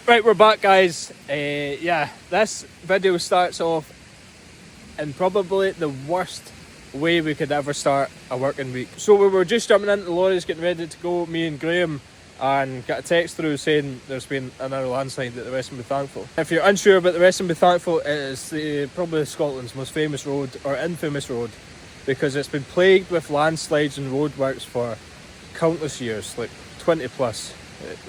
Right, we're back, guys. Yeah, this video starts off in probably the worst way we could ever start a working week. So we were just jumping into the lorries, getting ready to go, me and Graham, and got a text through saying there's been another landslide that the rest can be thankful. If you're unsure about the rest can be thankful, it is probably Scotland's most famous road, or infamous road, because it's been plagued with landslides and roadworks for countless years, like 20 plus.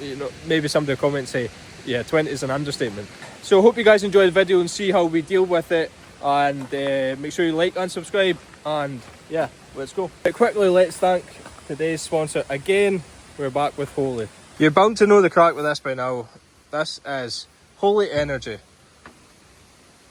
You know, maybe somebody will comment and say, yeah, 20 is an understatement. So I hope you guys enjoy the video and see how we deal with it, and make sure you like and subscribe, and yeah, let's go. But quickly, let's thank today's sponsor again. We're back with Holy. You're bound to know the crack with this by now. This is Holy Energy.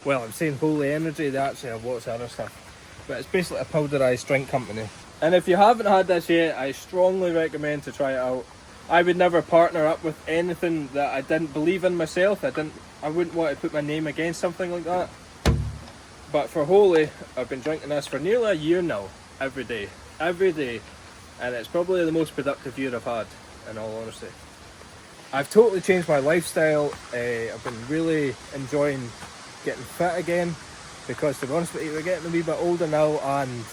Well, I'm saying Holy Energy, they actually have lots of other stuff, but it's basically a powderised drink company. And if you haven't had this yet, I strongly recommend to try it out. I would never partner up with anything that I didn't believe in myself. I wouldn't want to put my name against something like that. But for Holy, I've been drinking this for nearly a year now, every day, and it's probably the most productive year I've had, in all honesty. I've totally changed my lifestyle. I've been really enjoying getting fit again, because to be honest with you, we're getting a wee bit older now, and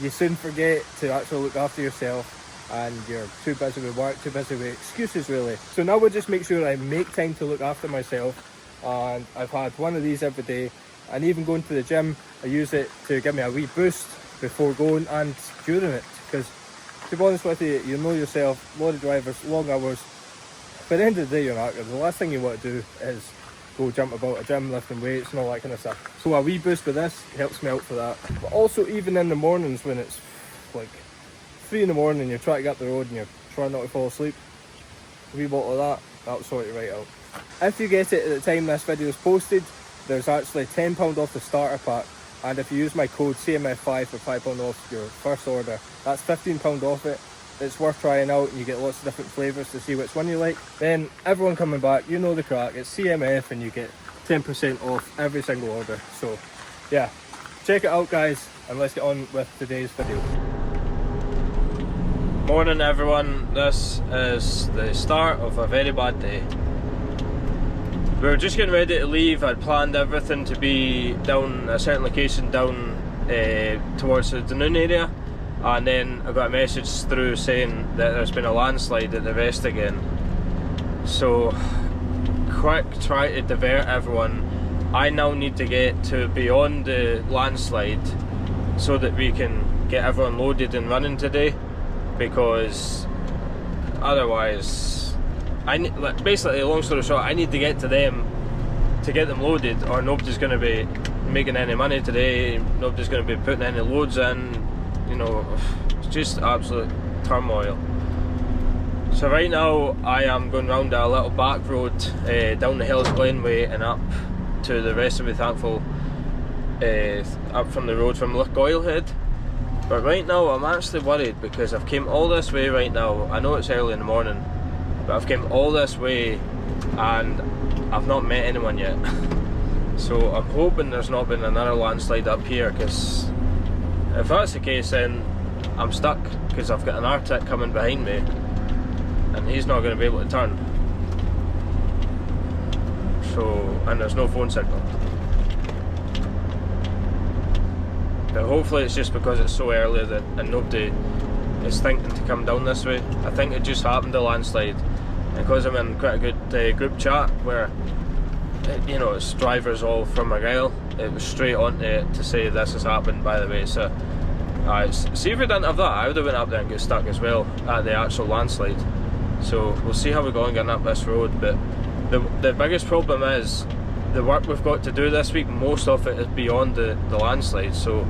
you soon forget to actually look after yourself. And you're too busy with work, too busy with excuses really. So now we'll just make sure I make time to look after myself, and I've had one of these every day, and even going to the gym I use it to give me a wee boost before going and during it, because to be honest with you, you know yourself, lorry drivers, long hours, by the end of the day you're knackered. The last thing you want to do is go jump about a gym, lifting weights and all that kind of stuff. So a wee boost with this helps me out for that. But also even in the mornings when it's like 3 in the morning and you're trying to get up the road and you're trying not to fall asleep, a wee bottle of that, that'll sort you right out. If you get it at the time this video is posted, there's actually £10 off the starter pack, and if you use my code CMF5 for £5 off your first order, that's £15 off it. It's worth trying out, and you get lots of different flavours to see which one you like. Then everyone coming back, you know the crack, it's CMF and you get 10% off every single order. So yeah, check it out guys, and let's get on with today's video. Morning everyone, this is the start of a very bad day. We were just getting ready to leave. I'd planned everything to be down a certain location down towards the Dunoon area, and then I got a message through saying that there's been a landslide at the rest again. So quick, try to divert everyone. I now need to get to beyond the landslide so that we can get everyone loaded and running today, because otherwise, basically, long story short, I need to get to them to get them loaded, or nobody's going to be making any money today, nobody's going to be putting any loads in, you know, it's just absolute turmoil. So right now I am going round a little back road down the Hills Glenway and up to the rest of me thankful, up from the road from Lochgoilhead. But right now I'm actually worried, because I've came all this way right now. I know it's early in the morning, but I've came all this way and I've not met anyone yet. So I'm hoping there's not been another landslide up here, because if that's the case then I'm stuck, because I've got an Arctic coming behind me and he's not going to be able to turn. So, and there's no phone signal. But hopefully it's just because it's so early that and nobody is thinking to come down this way. I think it just happened, a landslide, and because I'm in quite a good group chat where you know, it's drivers all from Argyll, it was straight on to it to say this has happened by the way. So see, if we didn't have that, I would have went up there and got stuck as well at the actual landslide. So we'll see how we go on getting up this road. But the biggest problem is the work we've got to do this week, most of it is beyond the landslide. So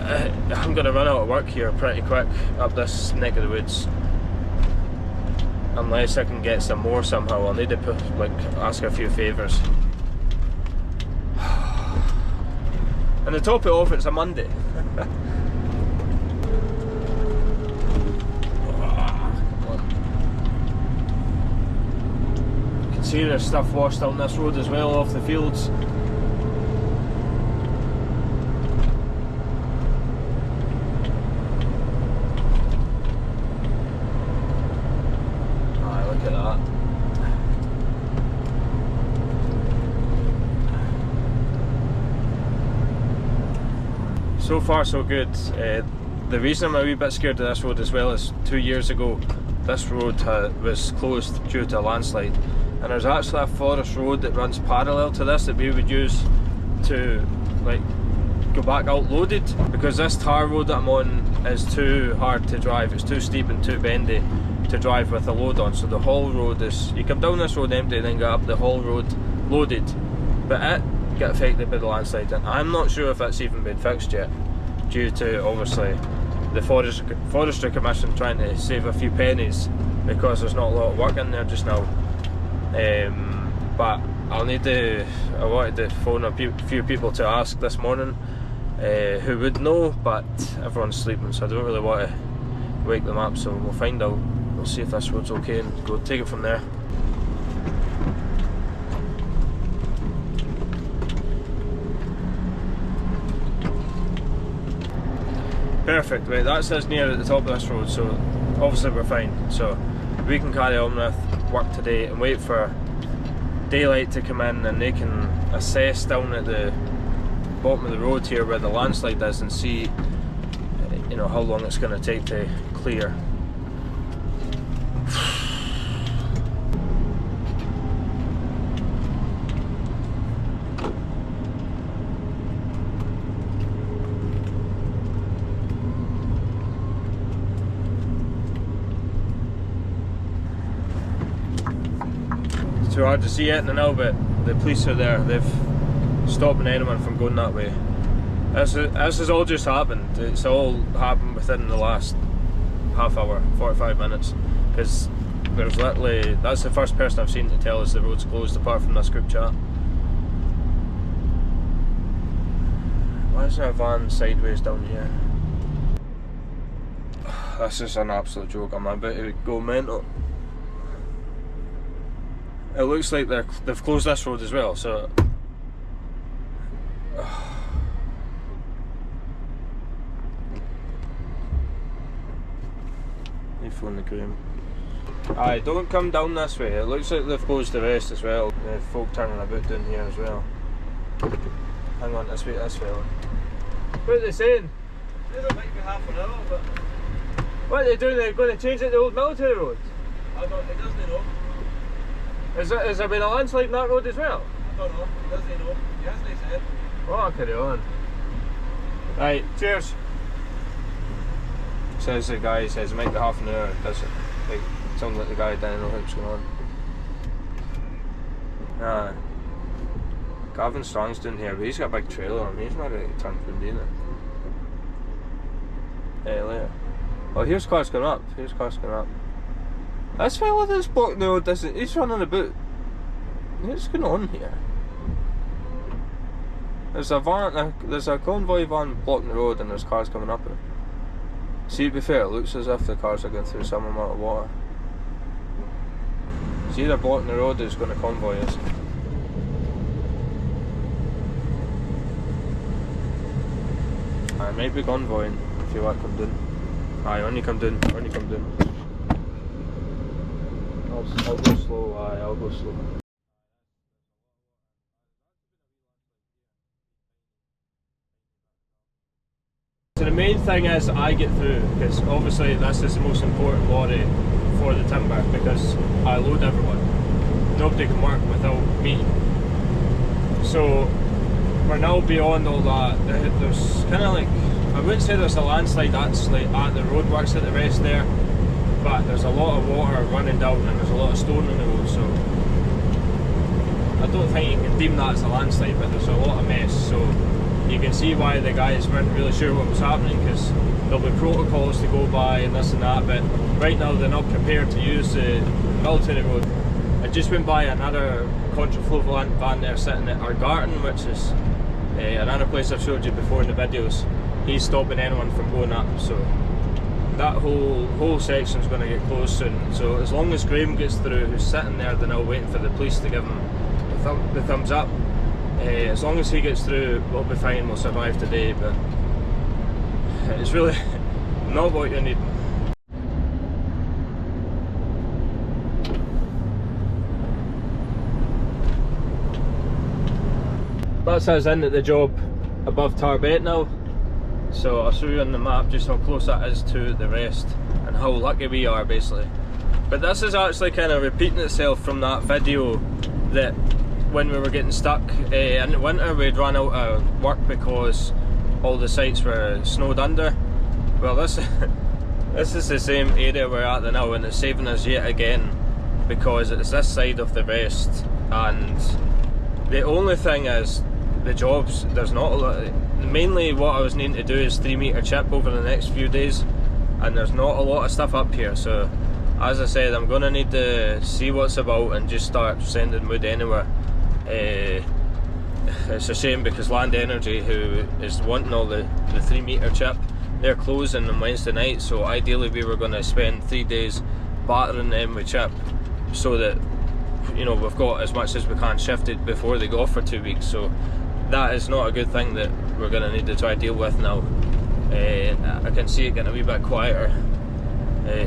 I'm going to run out of work here pretty quick up this neck of the woods, unless I can get some more somehow. I'll need to ask a few favours. And to top it off, it's a Monday. You can see there's stuff washed down this road as well off the fields. Look at that. So far so good. The reason I'm a wee bit scared of this road as well is 2 years ago this road was closed due to a landslide, and there's actually a forest road that runs parallel to this that we would use to like go back out loaded, because this tar road that I'm on is too hard to drive. It's too steep and too bendy to drive with a load on. So the haul road is, you come down this road empty and then go up the haul road loaded, but it get affected by the landslide, and I'm not sure if that's even been fixed yet, due to obviously the forestry commission trying to save a few pennies because there's not a lot of work in there just now. But I wanted to phone a few people to ask this morning who would know, but everyone's sleeping, so I don't really want to wake them up. So we'll find out. We'll see if this road's okay and go take it from there. Perfect, right, that's us near at the top of this road, so obviously we're fine. So we can carry on with work today and wait for daylight to come in, and they can assess down at the bottom of the road here where the landslide is and see, you know, how long it's going to take to clear. Too hard to see it now, but the police are there. They've stopping anyone from going that way. This has all just happened. It's all happened within the last half hour, 45 minutes, because there's literally, that's the first person I've seen to tell us the road's closed apart from this group chat. Why is there a van sideways down here? This is an absolute joke. I'm about to go mental. It looks like they've closed this road as well, so they phone the groom. Aye, don't come down this way. It looks like they've closed the rest as well. The folk turning about down here as well. Hang on, this way, this fella. What are they saying? It might be half an hour, but what are they doing? They're going to change it to the old military road? it doesn't know. Has there been a landslide in that road as well? I don't know, it doesn't know. He hasn't said. Oh, I'll carry on. Right, cheers. Says the guy, says it might be half an hour. Does it? Like, sounds like the guy didn't know what's going on. Gavin Strong's doing here, but he's got a big trailer on him. He's not ready to turn from doing it. Yeah, later. Oh, here's cars going up. Here's cars going up. This fella that's blocking the road, he's running about. What's going on here? There's a convoy van blocking the road and there's cars coming up it. See, to be fair, it looks as if the cars are going through some amount of water. It's either blocking the road or it's going to convoy us. I might be convoying if you want to come down. Aye, only come down, only come down. I'll go slow, aye, I'll go slow. So the main thing is I get through, because obviously this is the most important lorry for the timber, because I load everyone. Nobody can work without me. So we're now beyond all that. There's kind of like, I wouldn't say there's a landslide actually at the roadworks at the rest there, but there's a lot of water running down and there's a lot of stone in the road, so I don't think you can deem that as a landslide, but there's a lot of mess. So you can see why the guys weren't really sure what was happening, because there'll be protocols to go by and this and that, but right now they're not prepared to use the military road. I just went by another contraflow van there sitting at our garden, which is another place I've showed you before in the videos. He's stopping anyone from going up, so that whole section's going to get closed soon. So as long as Graham gets through, who's sitting there, they're now waiting for the police to give him the thumbs up. As long as he gets through, we'll be fine, we'll survive today, but it's really not what you need. That's us in at the job above Tarbet now. So I'll show you on the map just how close that is to the rest and how lucky we are basically. But this is actually kind of repeating itself from that video that when we were getting stuck in the winter we'd run out of work because all the sites were snowed under. Well, this is the same area we're at now, and it's saving us yet again because it's this side of the rest, and the only thing is the jobs, there's not a lot. Mainly what I was needing to do is 3 metre chip over the next few days, and there's not a lot of stuff up here, so as I said, I'm going to need to see what's about and just start sending wood anywhere. It's a shame because Land Energy, who is wanting all the 3 metre chip, they're closing on Wednesday night, so ideally we were going to spend 3 days battering them with chip so that, you know, we've got as much as we can shifted before they go off for 2 weeks. So that is not a good thing that we're going to need to try to deal with now. I can see it getting a wee bit quieter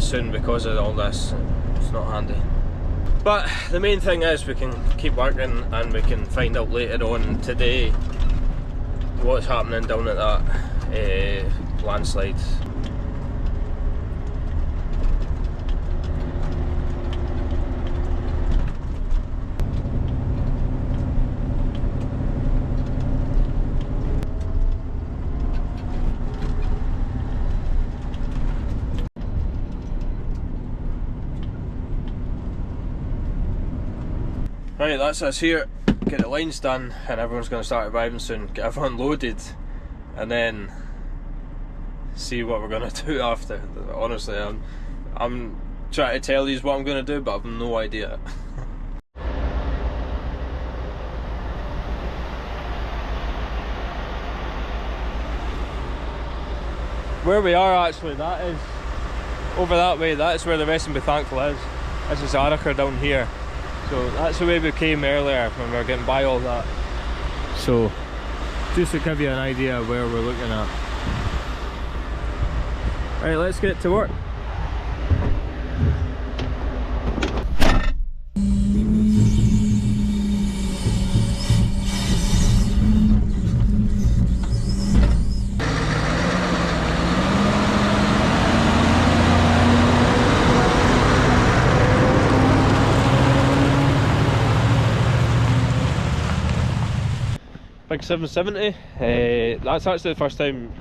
soon because of all this. It's not handy. But the main thing is we can keep working and we can find out later on today what's happening down at that landslide. Right, that's us here. Get the lines done and everyone's going to start arriving soon. Get everyone loaded and then see what we're going to do after. Honestly, I'm trying to tell you what I'm going to do, but I've no idea. Where we are actually, that is over that way. That is where the Rest and Be Thankful is. This is Archie down here. So that's the way we came earlier when we were getting by all that. So just to give you an idea of where we're looking at. Right, let's get to work. Big 770, that's actually the first time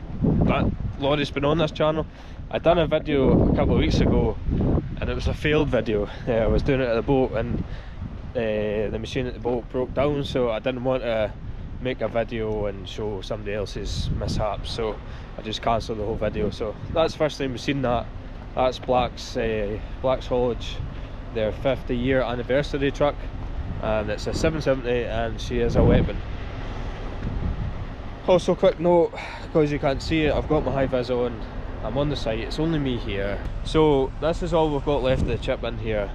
that lorry's been on this channel. I done a video a couple of weeks ago and it was a failed video. I was doing it at the boat and the machine at the boat broke down, so I didn't want to make a video and show somebody else's mishaps, so I just cancelled the whole video. So that's the first time we've seen that. That's Black's Haulage, their 50-year anniversary truck, and it's a 770 and she is a weapon. Also, quick note, because you can't see it, I've got my high vis on, I'm on the site, it's only me here. So this is all we've got left of the chip in here.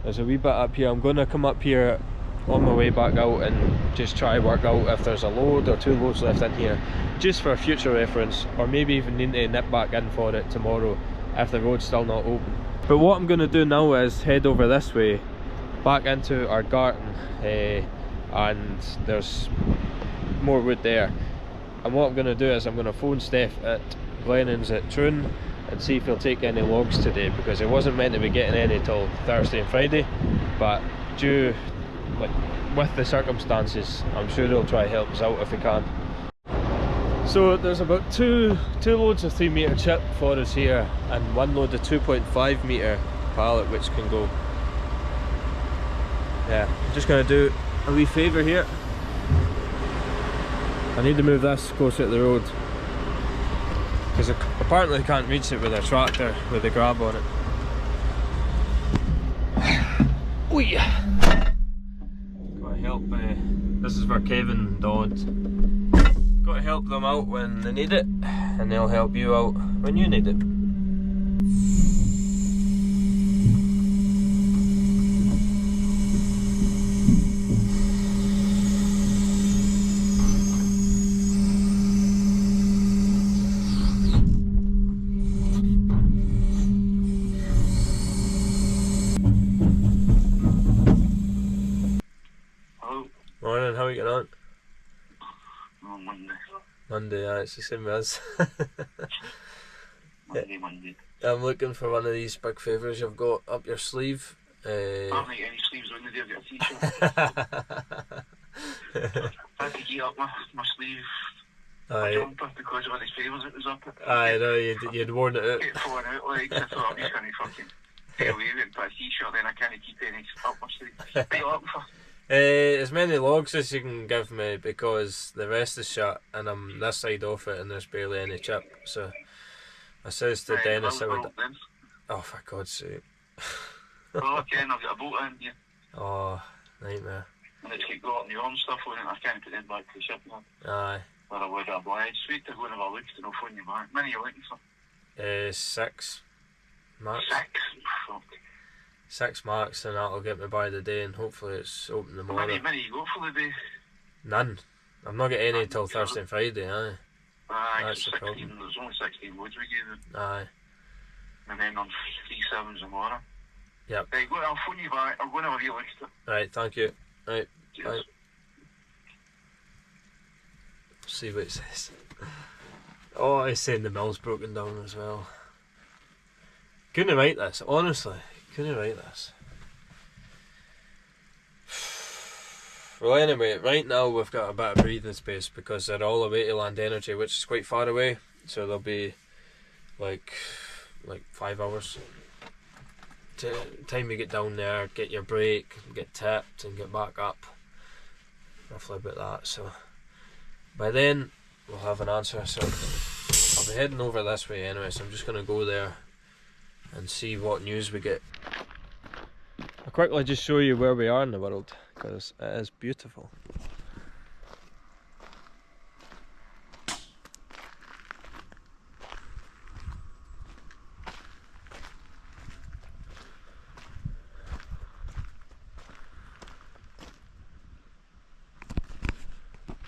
There's a wee bit up here. I'm going to come up here on my way back out and just try work out if there's a load or 2 loads left in here, just for future reference, or maybe even need to nip back in for it tomorrow if the road's still not open. But what I'm going to do now is head over this way, back into our garden, and there's more wood there. And what I'm going to do is I'm going to phone Steph at Glennon's at Troon and see if he'll take any logs today, because he wasn't meant to be getting any till Thursday and Friday, but due, like, with the circumstances, I'm sure he'll try to help us out if he can. So there's about two loads of 3 metre chip for us here and 1 load of 2.5 metre pallet which can go. Yeah, I'm just going to do a wee favour here. I need to move this closer to the road because apparently I can't reach it with a tractor with the grab on it. Oi! Gotta help, this is for Kevin Dodd. Gotta help them out when they need it, and they'll help you out when you need it. Morning, how are you getting on? On Monday. Monday, yeah, it's the same as. Monday. I'm looking for one of these big favours you've got up your sleeve. I haven't got any sleeves on there, I've got a t-shirt. I had to get up my sleeve, my jumper, because of one of his favours it was up. I know, you'd worn it out. Kept falling out, like, I thought I'm just going to fucking get away with it, put a t-shirt, then I can't keep any up my sleeve. What are you looking for? As many logs as you can give me, because the rest is shut and I'm this side off it and there's barely any chip. So I says to Dennis I would... Oh, for God's sake. Well, I can, I've got a boat in here. Oh, nightmare. And it's got on the arm stuff on it, I can't put them back to the ship now. Aye. But I would oblige. Sweet to go and have a look and I'll phone you back. How many are you looking for? 6 marks. 6? Fuck. 6 marks, and that'll get me by the day, and hopefully it's open tomorrow. How many you got for the day? None. I'm not getting any till Thursday and Friday, aye. Aye, that's the 16, problem. there's only 16 loads we gave them. Aye. And then on 3 7s tomorrow. Yep. Right, go, I'll phone you back. I'm going to have a look at it. Right, thank you. Right, Cheers. bye. See what it says. Oh, he's saying the mill's broken down as well. Couldn't write this, honestly. Couldn't write this. Well, anyway, right now we've got a bit of breathing space because they're all away to Land Energy, which is quite far away. So there'll be like 5 hours. Time you get down there, get your break, get tipped, and get back up. Roughly about that. So by then we'll have an answer. So I'll be heading over this way anyway. So I'm just gonna go there and see what news we get. I'll quickly just show you where we are in the world, because it is beautiful.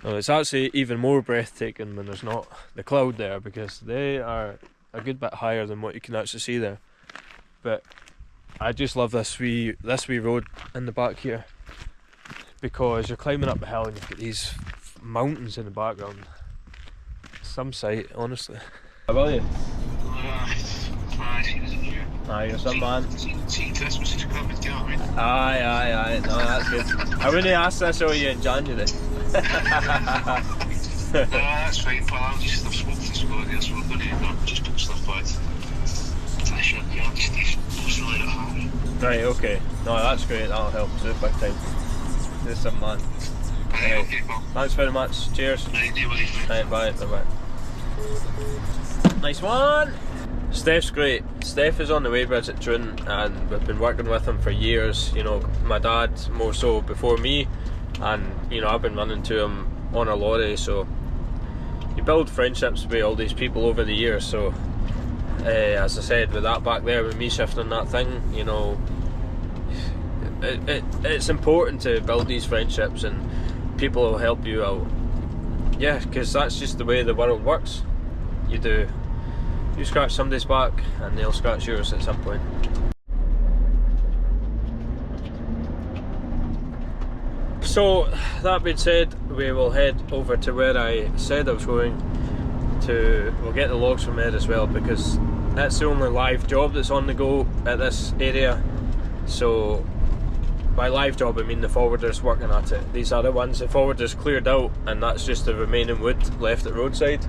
Well, it's actually even more breathtaking when there's not the cloud there, because they are a good bit higher than what you can actually see there. But I just love this wee road in the back here, because you're climbing up the hill and you've got these mountains in the background. Some sight, honestly. How will you? Aye, you're some man. See Christmas is coming, do you know what I mean? Aye, no, that's good. I wouldn't ask this all you in January. No, that's fine, pal. I've smoked this Scotty, that's what I'm going to do. Just put stuff back. Right, okay. No, that's great, that'll help. So big time. There's some man. Right, okay, pal. Thanks very much. Cheers. Right, no worries, mate. Right, bye. Nice one! Steph's great. Steph is on the weighbridge at Troon, and we've been working with him for years. You know, my dad more so before me, and you know, I've been running to him on a lorry, so you build friendships with all these people over the years. So as I said, with that back there, with me shifting that thing, you know, it's important to build these friendships, and people will help you out. Yeah, because that's just the way the world works. You scratch somebody's back and they'll scratch yours at some point. So that being said, we will head over to where I said I was going to. We'll get the logs from there as well, because that's the only live job that's on the go at this area. So by live job I mean the forwarder's working at it. These other ones, the forwarder's cleared out, and that's just the remaining wood left at roadside.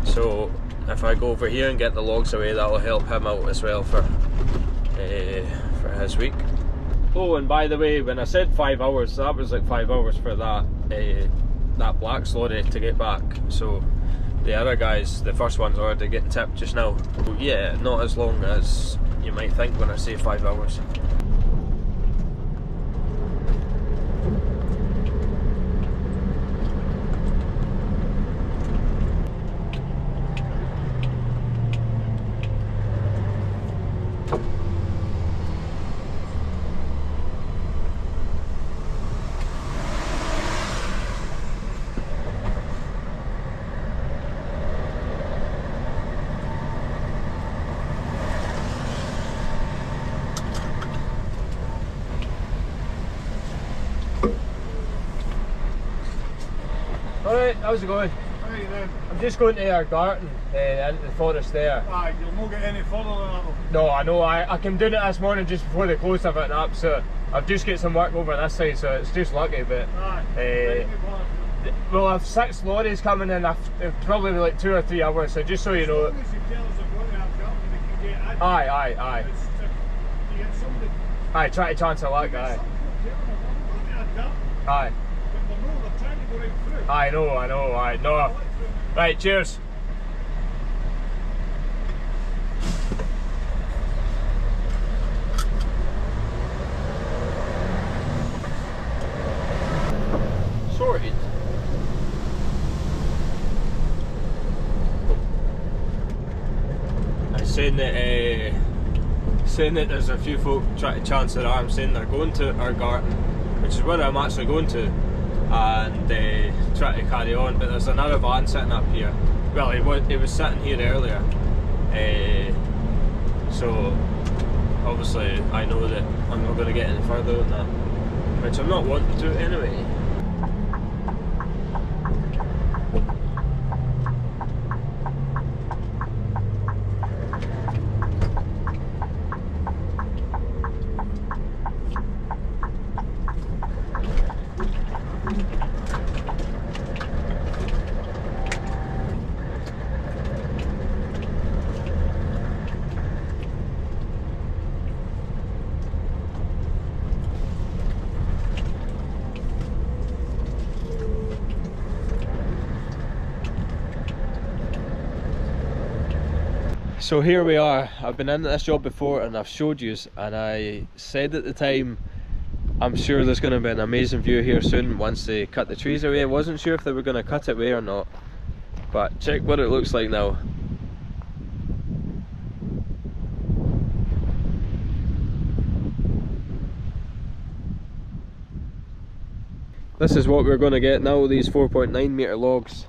So if I go over here and get the logs away, that'll help him out as well for his week. Oh, and by the way, when I said 5 hours, that was like 5 hours for that black lorry to get back. So the other guys, the first ones, are already getting tipped just now. Yeah, not as long as you might think when I say 5 hours. Alright, how's it going? Right, I'm just going to our garden, into the forest there. Aye, you'll not get any further than that. No, I know, I came doing it this morning just before they closed everything up, so I've just got some work over this side, so it's just lucky, but... Aye, well, I've 6 lorries coming in, it'll probably be like 2 or 3 hours, so just so you know... As long as you tell us they're going to have jump and they can get in. Aye. It's to, you get somebody... Aye, try to chance a luck, aye. Aye. But they're trying to go right through. I know, aye, no. Right, cheers. Sorted. I'm saying that there's a few folk trying to chance their arm, saying they're going to our garden, which is where I'm actually going to, and try to carry on, but there's another van sitting up here. Well, it was sitting here earlier, so obviously I know that I'm not going to get any further than that, which I'm not wanting to anyway. So here we are. I've been in this job before and I've showed you, and I said at the time I'm sure there's going to be an amazing view here soon once they cut the trees away. I wasn't sure if they were going to cut it away or not, but check what it looks like now. This is what we're going to get now, these 4.9 metre logs.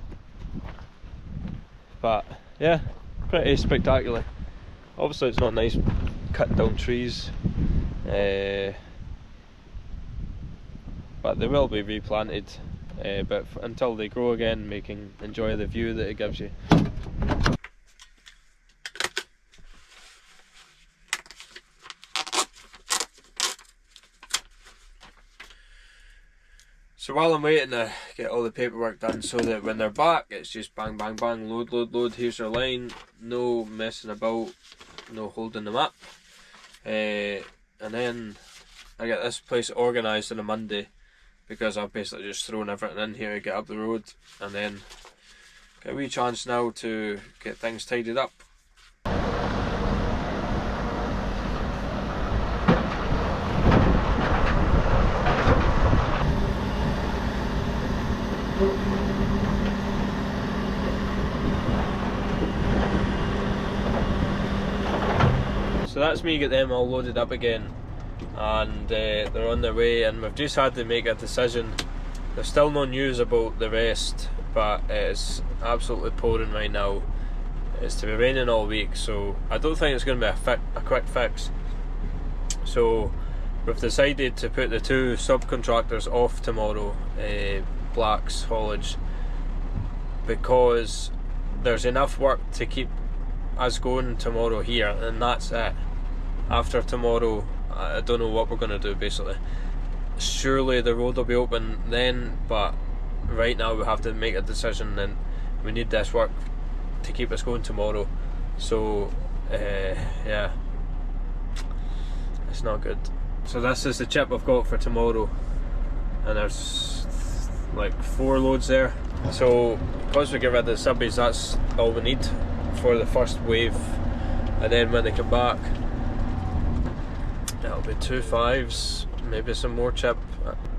But yeah, pretty spectacular. Obviously it's not nice cut down trees, but they will be replanted, but until they grow again, we can enjoy the view that it gives you. So while I'm waiting to get all the paperwork done so that when they're back it's just bang bang bang, load load load, here's your line, no messing about, no holding them up, and then I get this place organised on a Monday, because I've basically just thrown everything in here to get up the road, and then get a wee chance now to get things tidied up. So that's me, get them all loaded up again, and they're on their way, and we've just had to make a decision. There's still no news about the rest, but it's absolutely pouring right now. It's to be raining all week, so I don't think it's going to be a quick fix. So we've decided to put the 2 subcontractors off tomorrow, Black's haulage, because there's enough work to keep us going tomorrow here, and that's it. After tomorrow I don't know what we're going to do basically. Surely the road will be open then, but right now we have to make a decision, and we need this work to keep us going tomorrow. So yeah, it's not good. So this is the chip I've got for tomorrow, and there's like 4 loads there. So because we get rid of the subbies, that's all we need for the first wave, and then when they come back it'll be 2 5s, maybe some more chip.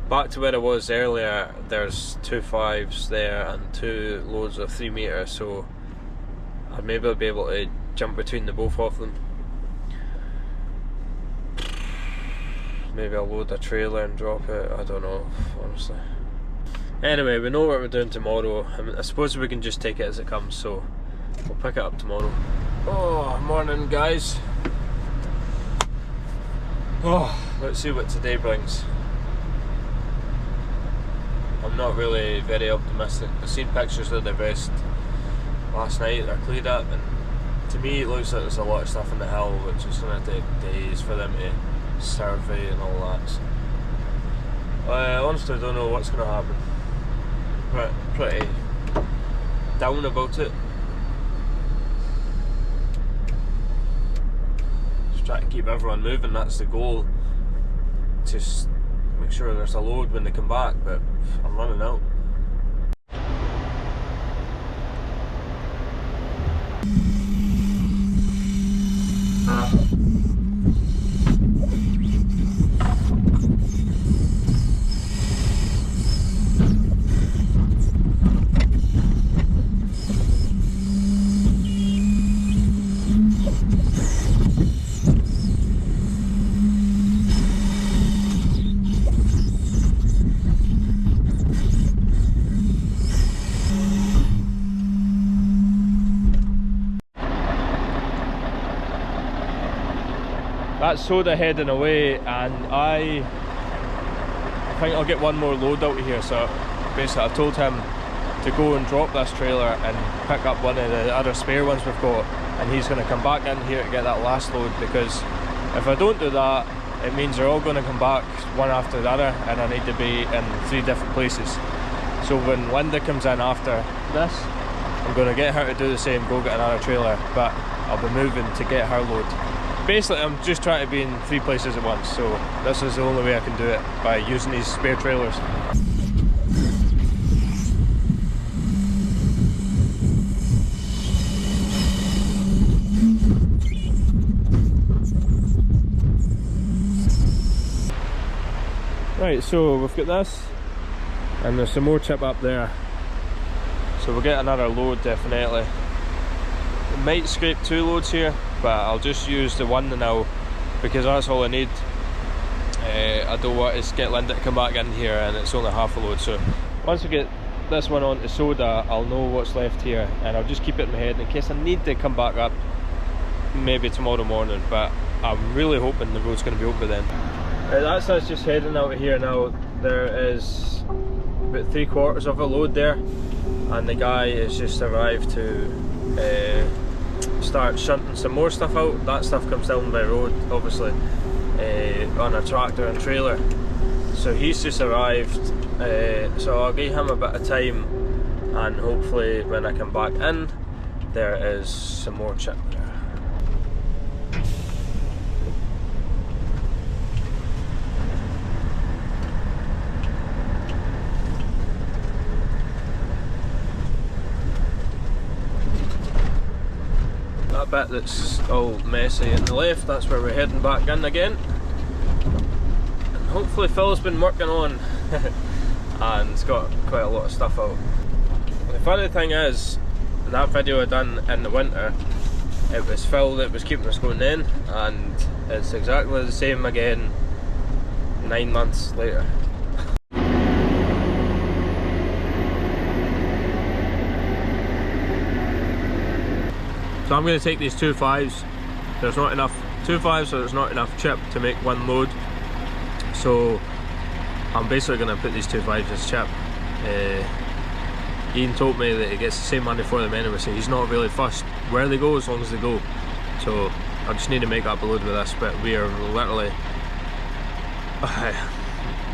Back to where I was earlier, there's 2 5s there and 2 loads of 3 metre, so I'd maybe be able to jump between the both of them. Maybe I'll load a trailer and drop it, I don't know, honestly. Anyway, we know what we're doing tomorrow. I suppose we can just take it as it comes, so we'll pick it up tomorrow. Oh, morning guys. Oh, let's see what today brings. I'm not really very optimistic. I've seen pictures of the rest last night. They're cleared up, and to me it looks like there's a lot of stuff in the hill which is going to take days for them to survey and all that. So, I honestly don't know what's going to happen. Pretty down about it. Just try to keep everyone moving, that's the goal. Just make sure there's a load when they come back, but I'm running out. That's soda heading away, and I think I'll get one more load out of here. So basically I've told him to go and drop this trailer and pick up one of the other spare ones we've got, and he's going to come back in here to get that last load, because if I don't do that it means they're all going to come back one after the other and I need to be in 3 different places. So when Linda comes in after this, I'm going to get her to do the same, go get another trailer, but I'll be moving to get her load. Basically I'm just trying to be in 3 places at once, so this is the only way I can do it, by using these spare trailers. Right, so we've got this, and there's some more chip up there, so we'll get another load definitely. We might scrape 2 loads here, but I'll just use the one now because that's all I need. I don't want to get Linda to come back in here and it's only half a load, so once we get this one onto soda I'll know what's left here, and I'll just keep it in my head in case I need to come back up maybe tomorrow morning, but I'm really hoping the road's going to be open then. Right, that's us just heading out of here now. There is about 3/4 of a load there, and the guy has just arrived to start shunting some more stuff out. That stuff comes down by road obviously, on a tractor and trailer, so he's just arrived, so I'll give him a bit of time, and hopefully when I come back in there is some more chip there. That bit that's all messy in the left, that's where we're heading back in again. And hopefully Phil's been working on and it's got quite a lot of stuff out. The funny thing is, that video I done in the winter, it was Phil that was keeping us going then, and it's exactly the same again 9 months later. So I'm going to take these 2 5s. There's not enough 2 5s, so there's not enough chip to make one load. So I'm basically going to put these 2 5s as chip. Ian told me that he gets the same money for them anyway, so he's not really fussed where they go as long as they go. So I just need to make up a load with this, but we are literally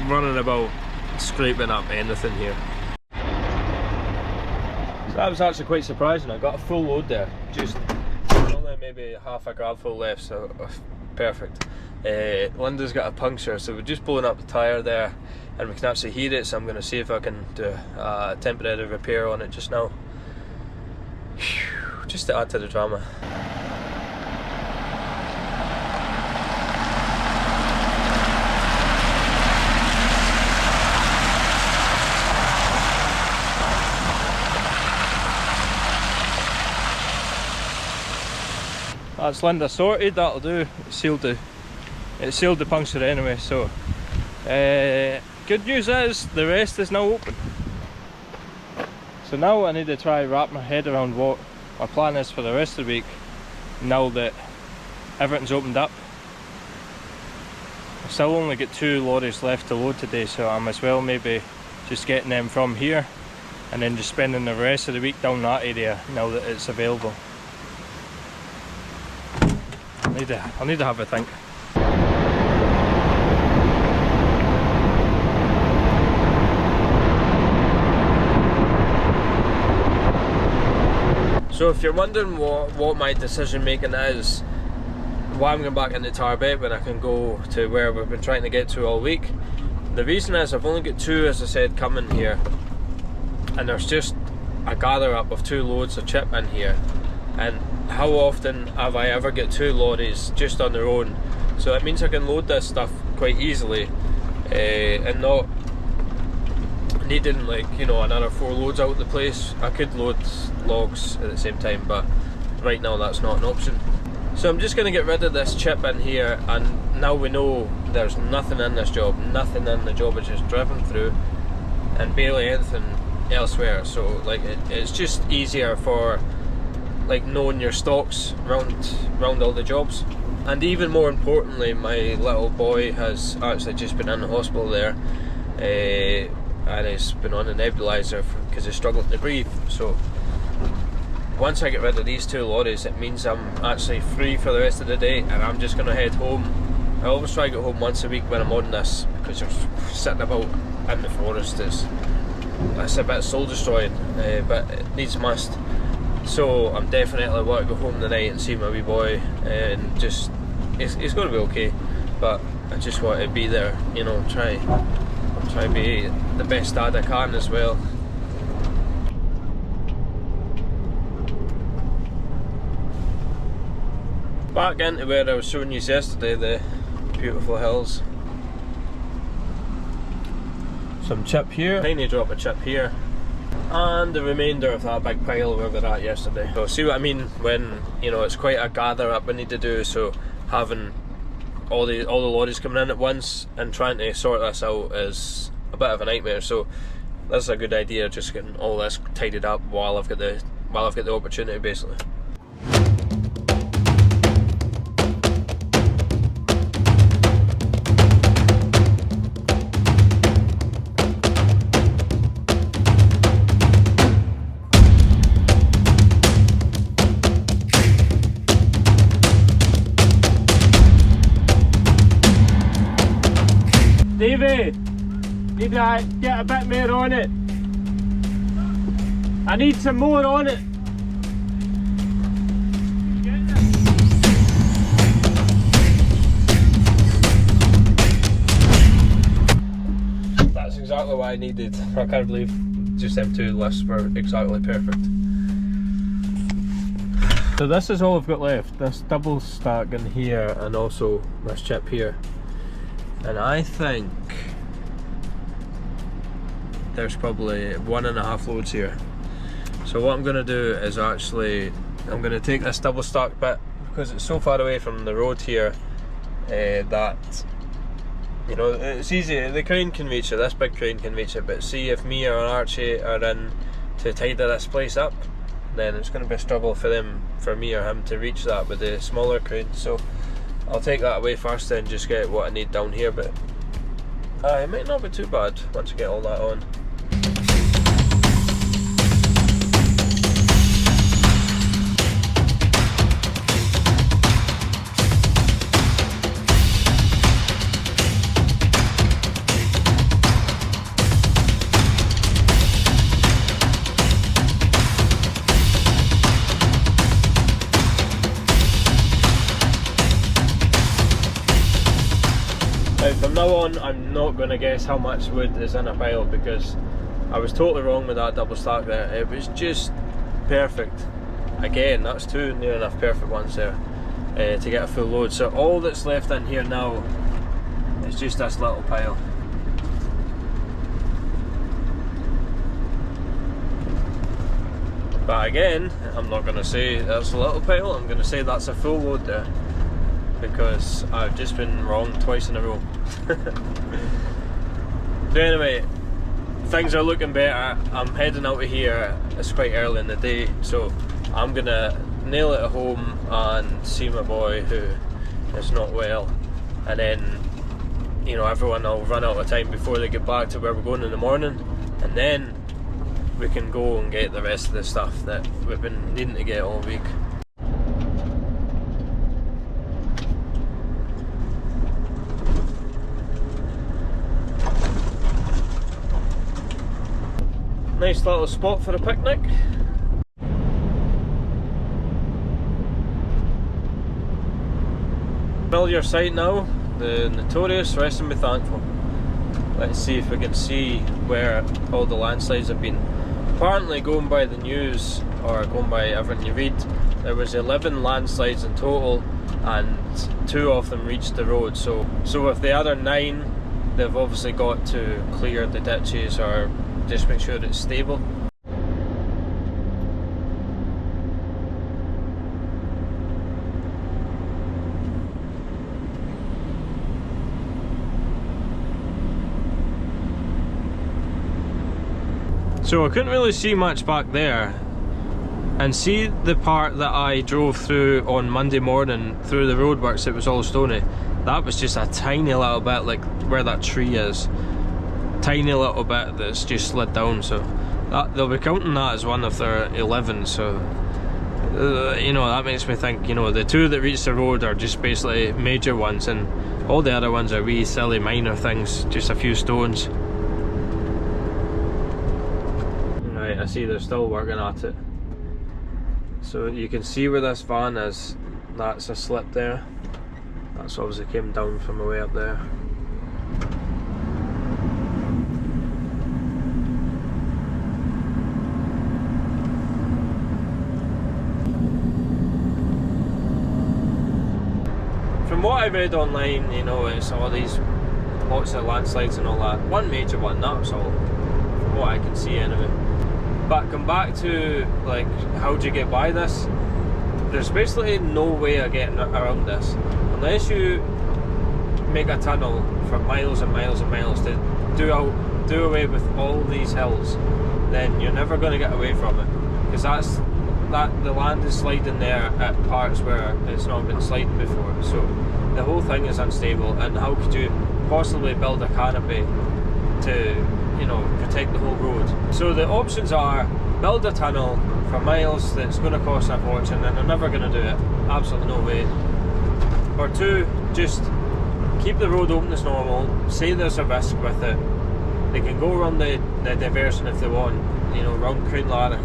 running about scraping up anything here. So that was actually quite surprising. I got a full load there, just only maybe half a grab full left, so perfect. Linda's got a puncture, so we're just blowing up the tyre there and we can actually heat it, so I'm going to see if I can do a temporary repair on it just now. Whew, just to add to the drama. That's Linda sorted, that'll do. It sealed the puncture anyway, so good news is the rest is now open. So now I need to try wrap my head around what my plan is for the rest of the week now that everything's opened up. I've still only got 2 lorries left to load today, so I might as well maybe just getting them from here and then just spending the rest of the week down that area now that it's available. I'll need to have a think. So if you're wondering what my decision making is, why I'm going back into Tarbet when I can go to where we've been trying to get to all week, the reason is I've only got 2, as I said, coming here, and there's just a gather up of 2 loads of chip in here, and how often have I ever got 2 lorries just on their own? So it means I can load this stuff quite easily and not needing, like, you know, another 4 loads out of the place. I could load logs at the same time, but right now that's not an option. So I'm just going to get rid of this chip in here, and now we know there's nothing in this job, nothing in the job is just driven through, and barely anything elsewhere. So like it's just easier for like knowing your stocks round all the jobs. And even more importantly, my little boy has actually just been in the hospital there, and he's been on a nebulizer because he's struggling to breathe. So once I get rid of these 2 lorries, it means I'm actually free for the rest of the day, and I'm just going to head home. I always try to get home once a week when I'm on this, because you're sitting about in the forest, it's a bit soul destroying, but it needs must. So I'm definitely want to go home tonight and see my wee boy, and just it's going to be okay, but I just want to be there, you know, try to be the best dad I can as well. Back into where I was showing you yesterday, the beautiful hills. Some chip here, tiny drop of chip here, and the remainder of that big pile where we were at yesterday. So see what I mean when, you know, it's quite a gather up we need to do, so having all the lorries coming in at once and trying to sort this out is a bit of a nightmare. So this is a good idea, just getting all this tidied up while I've got the opportunity, basically. Davey, need to get a bit more on it. I need some more on it. That's exactly what I needed. I can't believe just them 2 lifts were exactly perfect. So this is all I've got left. This double stack in here, and also this chip here. And I think there's probably 1.5 loads here. So what I'm going to do is actually, I'm going to take this double stack bit, because it's so far away from the road here that, you know, it's easy, the crane can reach it, this big crane can reach it, but see if me or Archie are in to tidy this place up, then it's going to be a struggle for me or him to reach that with the smaller crane. So I'll take that away first, then just get what I need down here, but it might not be too bad once I get all that on. From now on, I'm not going to guess how much wood is in a pile, because I was totally wrong with that double stack there. It was just perfect. Again, that's 2 near enough perfect ones there to get a full load. So all that's left in here now is just this little pile. But again, I'm not going to say that's a little pile, I'm going to say that's a full load there, because I've just been wrong twice in a row. So anyway, things are looking better. I'm heading out of here. It's quite early in the day, so I'm gonna nail it at home and see my boy who is not well, and then, you know, everyone will run out of time before they get back to where we're going in the morning, and then we can go and get the rest of the stuff that we've been needing to get all week. Nice little spot for a picnic. Familiar sight now, the Notorious, rest and be thankful. Let's see if we can see where all the landslides have been. Apparently, going by the news, or going by everything you read, there was 11 landslides in total and 2 of them reached the road. So with the other 9, they've obviously got to clear the ditches or just make sure it's stable. So I couldn't really see much back there, and see the part that I drove through on Monday morning through the roadworks, it was all stony. That was just a tiny little bit, like where that tree is, tiny little bit that's just slid down, so that, they'll be counting that as one of their 11, so you know, that makes me think, you know, the 2 that reach the road are just basically major ones, and all the other ones are wee silly minor things, just a few stones. I see they're still working at it. So you can see where this van is, that's a slip there. That's obviously came down from the way up there. From what I read online, you know, it's all these lots of landslides and all that. One major one, that's all, from what I can see anyway. But come back to, like, how do you get by this? There's basically no way of getting around this. Unless you make a tunnel for miles and miles and miles to do away with all these hills, then you're never going to get away from it. Because the land is sliding there at parts where it's not been sliding before. So the whole thing is unstable, and how could you possibly build a canopy to, you know, protect the whole road? So the options are build a tunnel for miles that's going to cost a fortune and they're never going to do it, absolutely no way. Or 2, just keep the road open as normal, say there's a risk with it, they can go around the diversion if they want, you know, round Crane Ladder,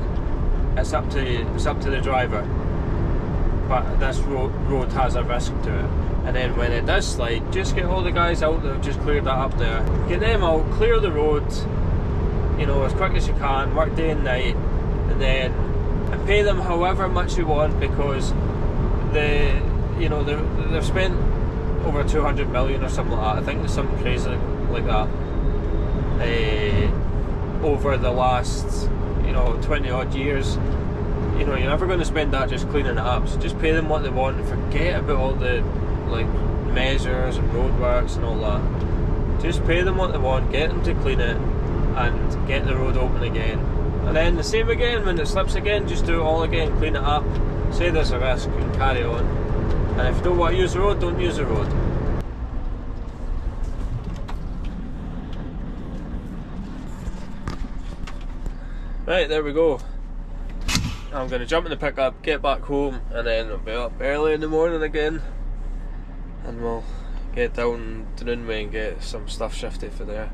it's up to the driver, but this road has a risk to it. And then when it does slide, just get all the guys out that have just cleared that up there. Get them out, clear the road, you know, as quick as you can, work day and night, and then pay them however much you want, because they've spent over 200 million or something like that. I think there's something crazy like that over the last, you know, 20 odd years. You know, you're never going to spend that just cleaning it up, so just pay them what they want and forget about all the like measures and roadworks and all that. Just pay them what they want, get them to clean it and get the road open again, and then the same again when it slips again, just do it all again, clean it up, say there's a risk and carry on. And if you don't want to use the road, don't use the road. Right, there we go. I'm going to jump in the pickup, get back home, and then I'll be up early in the morning again, and we'll get down to Noonway and get some stuff shifted for there.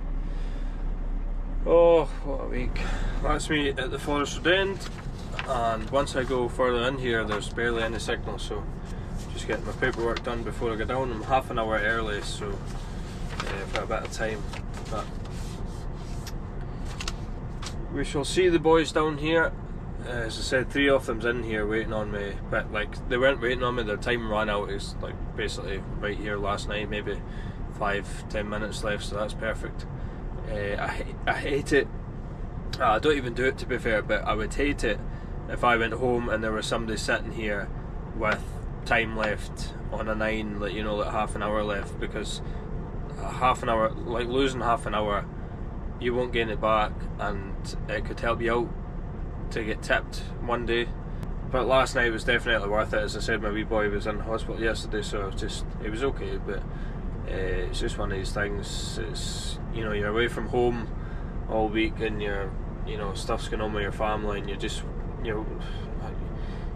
Oh, what a week. That's me at the Forest Road end, and once I go further in here there's barely any signal, so just getting my paperwork done before I go down. I'm half an hour early, so I've got a bit of time, but we shall see the boys down here. As I said, 3 of them's in here waiting on me, but like they weren't waiting on me, their time ran out. It's like basically right here last night, maybe 5-10 minutes left, so that's perfect. I hate it. I don't even do it, to be fair, but I would hate it if I went home and there was somebody sitting here with time left on a 9, like, you know, like half an hour left, because half an hour, like losing half an hour, you won't gain it back, and it could help you out to get tipped one day. But last night was definitely worth it. As I said, my wee boy was in hospital yesterday, so it was okay, but it's just one of these things. It's, you know, you're away from home all week and you're you know, stuff's going on with your family, and you just, you know,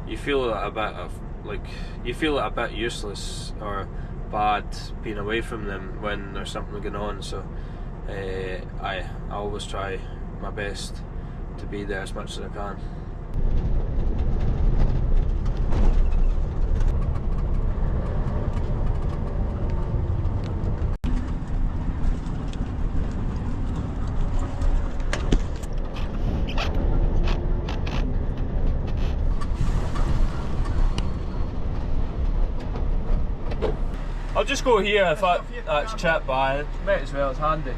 you feel a bit of, like, you feel it a bit useless or bad being away from them when there's something going on. So I always try my best to be there as much as I can. I'll just go here if that's chip by. Might as well, it's handy.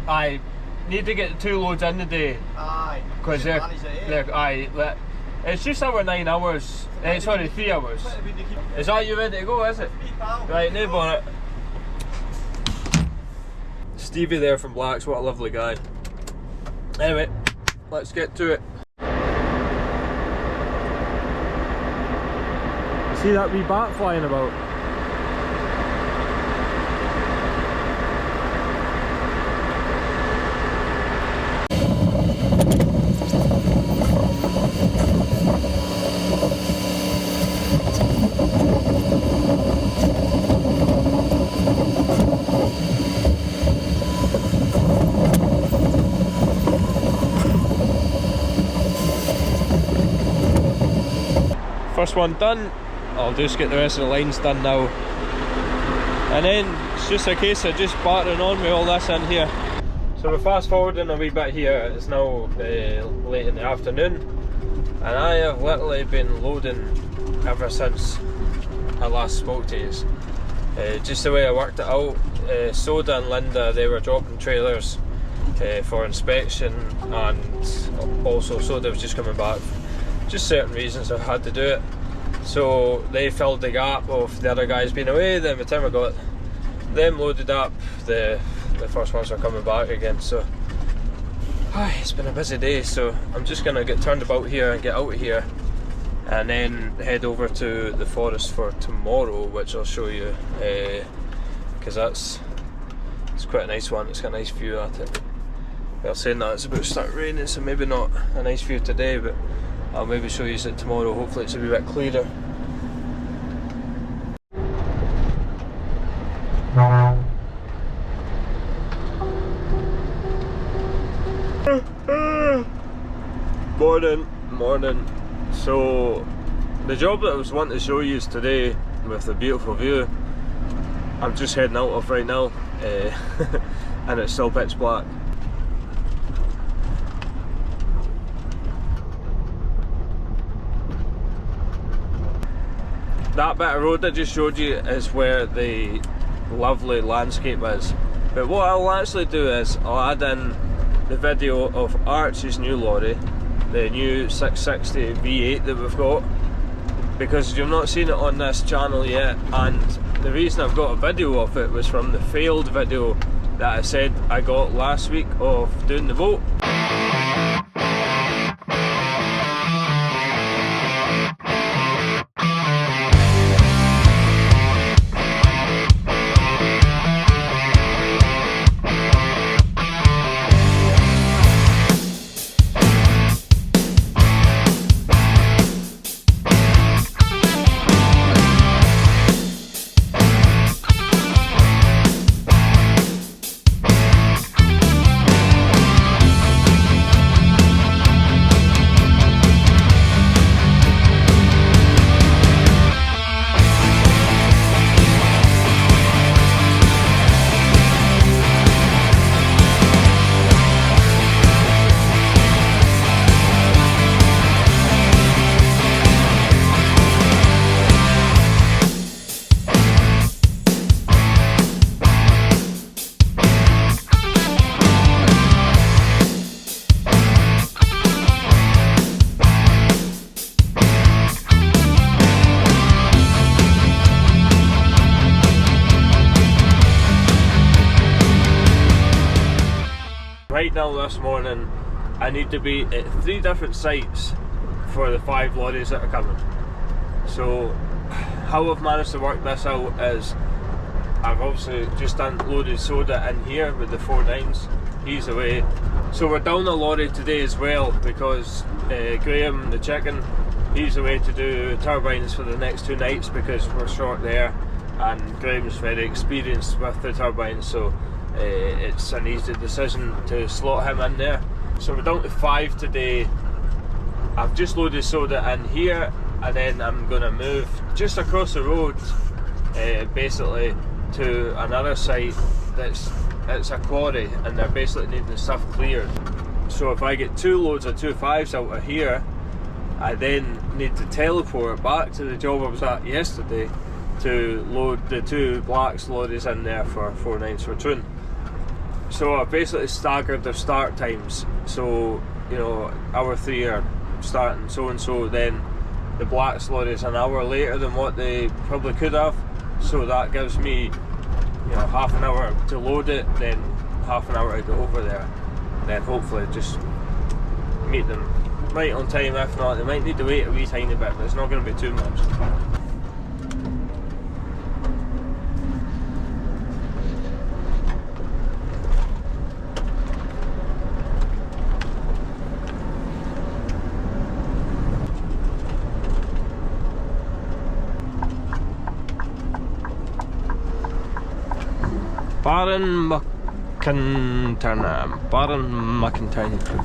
I need to get 2 loads in the day. Aye. Because it's just over 9 hours. Sorry, 3 hours. Is that you ready to go, is it? Right, no bonnet. Stevie there from Blacks, what a lovely guy. Anyway, let's get to it. See that wee bat flying about? First one done. I'll just get the rest of the lines done now, and then it's just a case of just battering on with all this in here. So we're fast forwarding a wee bit here. It's now late in the afternoon, and I have literally been loading ever since I last spoke to you. Just the way I worked it out, Soda and Linda, they were dropping trailers for inspection, and also Soda was just coming back. Just certain reasons I had to do it. So they filled the gap of the other guys being away. Then by the time I got them loaded up, the first ones are coming back again. So it's been a busy day, so I'm just gonna get turned about here and get out of here, and then head over to the forest for tomorrow, which I'll show you, because it's quite a nice one. It's got a nice view at it. Well, saying that, it's about to start raining, so maybe not a nice view today, but I'll maybe show you it tomorrow. Hopefully it's a wee bit clearer. Morning. So the job that I was wanting to show you is today, with the beautiful view. I'm just heading out of right now, and it's still pitch black. That bit of road I just showed you is where the lovely landscape is. But what I'll actually do is I'll add in the video of Archie's new lorry, the new 660 V8 that we've got, because you've not seen it on this channel yet, and the reason I've got a video of it was from the failed video that I said I got last week of doing the boat. Right now this morning I need to be at 3 different sites for the 5 lorries that are coming. So how I've managed to work this out is I've obviously just unloaded Soda in here with the 4.9s. He's away. So we're down a lorry today as well because Graham, the chicken, he's away to do turbines for the next 2 nights because we're short there, and Graham's very experienced with the turbines, so it's an easy decision to slot him in there. So we're down to 5 today. I've just loaded soda in here, and then I'm going to move just across the road basically to another site it's a quarry, and they're basically needing the stuff cleared. So if I get 2 loads of 2.5s out of here, I then need to teleport back to the job I was at yesterday to load the 2 blacks lorries in there for 4.9s for Troon. So I've basically staggered their start times, so you know, hour 3 are starting so and so, then the blacks lorries an hour later than what they probably could have, so that gives me, you know, half an hour to load it, then half an hour to go over there, then hopefully just meet them right on time. If not, they might need to wait a wee tiny bit, but it's not going to be too much. Baron McIntyre.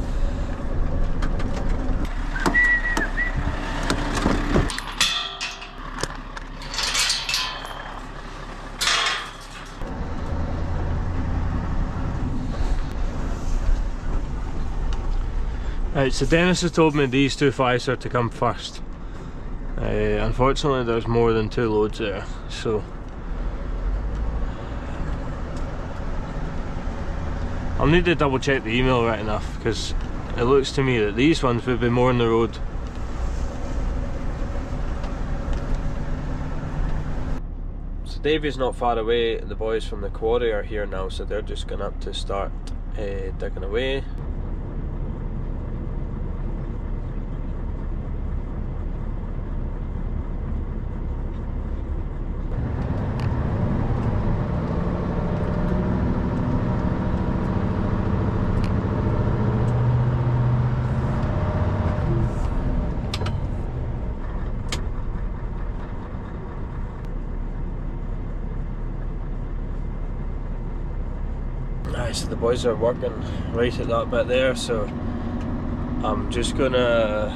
Right, so Dennis has told me these 2.5s are to come first. Unfortunately there's more than 2 loads there, so I'll need to double check the email right enough, because it looks to me that these ones would be more on the road. So Davey's not far away, the boys from the quarry are here now, so they're just going up to start digging away. So the boys are working right at that bit there, so I'm just gonna,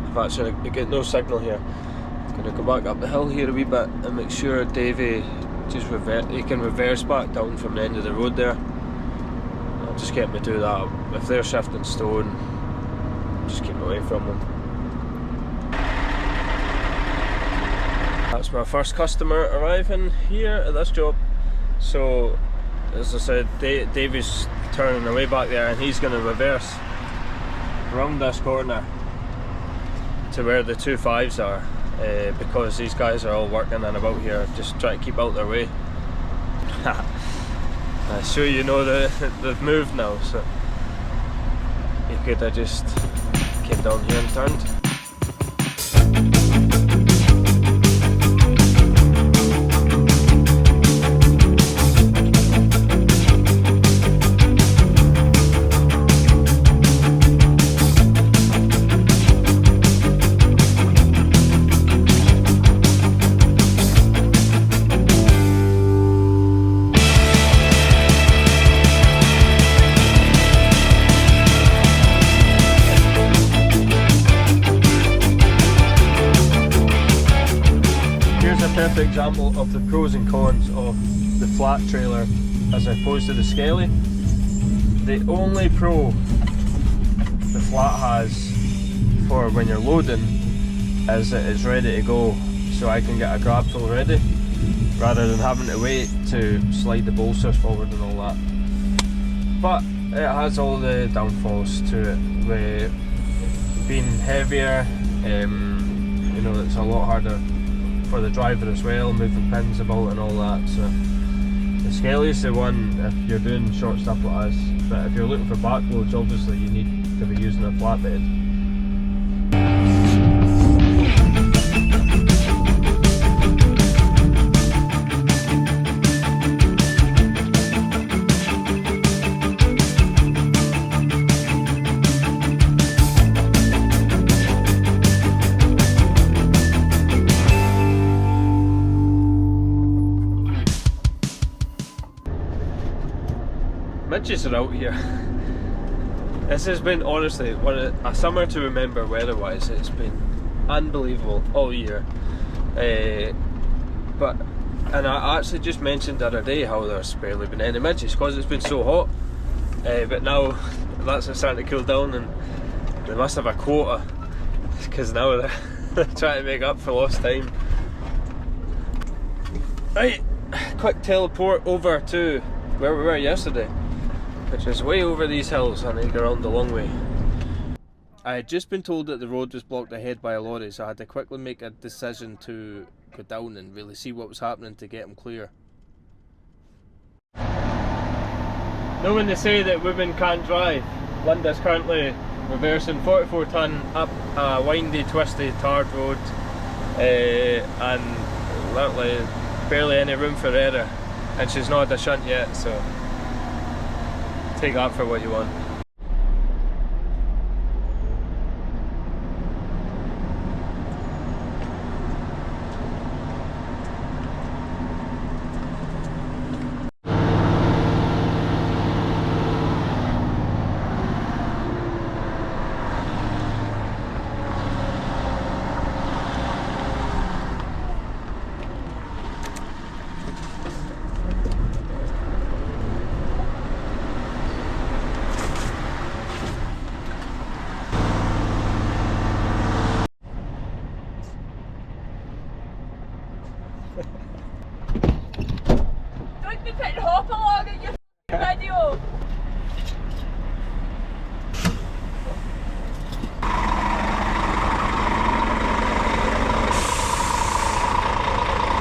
I've actually got no signal here, I'm gonna go back up the hill here a wee bit and make sure Davey just he can reverse back down from the end of the road there. I'll just get me to do that. If they're shifting stone, just keep away from them. That's my first customer arriving here at this job. So as I said, Davey's turning away back there, and he's going to reverse round this corner to where the 2.5s are, because these guys are all working and about here, just trying to keep out their way. I'm sure you know that they've moved now, so you could have just came down here and turned. Perfect example of the pros and cons of the flat trailer as opposed to the scaly. The only pro the flat has for when you're loading is that it's ready to go, so I can get a grab tool ready rather than having to wait to slide the bolsters forward and all that. But it has all the downfalls to it, with being heavier, you know, it's a lot harder for the driver as well, moving pins about and all that. So the scaly is the one if you're doing short stuff like this, but if you're looking for back loads, obviously you need to be using a flatbed. midges are out here. This has been honestly a summer to remember weather-wise. It's been unbelievable all year. And I actually just mentioned the other day how there's barely been any midges because it's been so hot. But now that's starting to cool down, and they must have a quota because now they're trying to make up for lost time. Right, quick teleport over to where we were yesterday, which is way over these hills, and I go around the long way. I had just been told that the road was blocked ahead by a lorry, so I had to quickly make a decision to go down and really see what was happening to get them clear. Know when they say that women can't drive, Linda's currently reversing 44 tonne up a windy, twisty, tarred road, and literally barely any room for error, and she's not had a shunt yet, so take that for what you want. Don't be putting hop along in your video.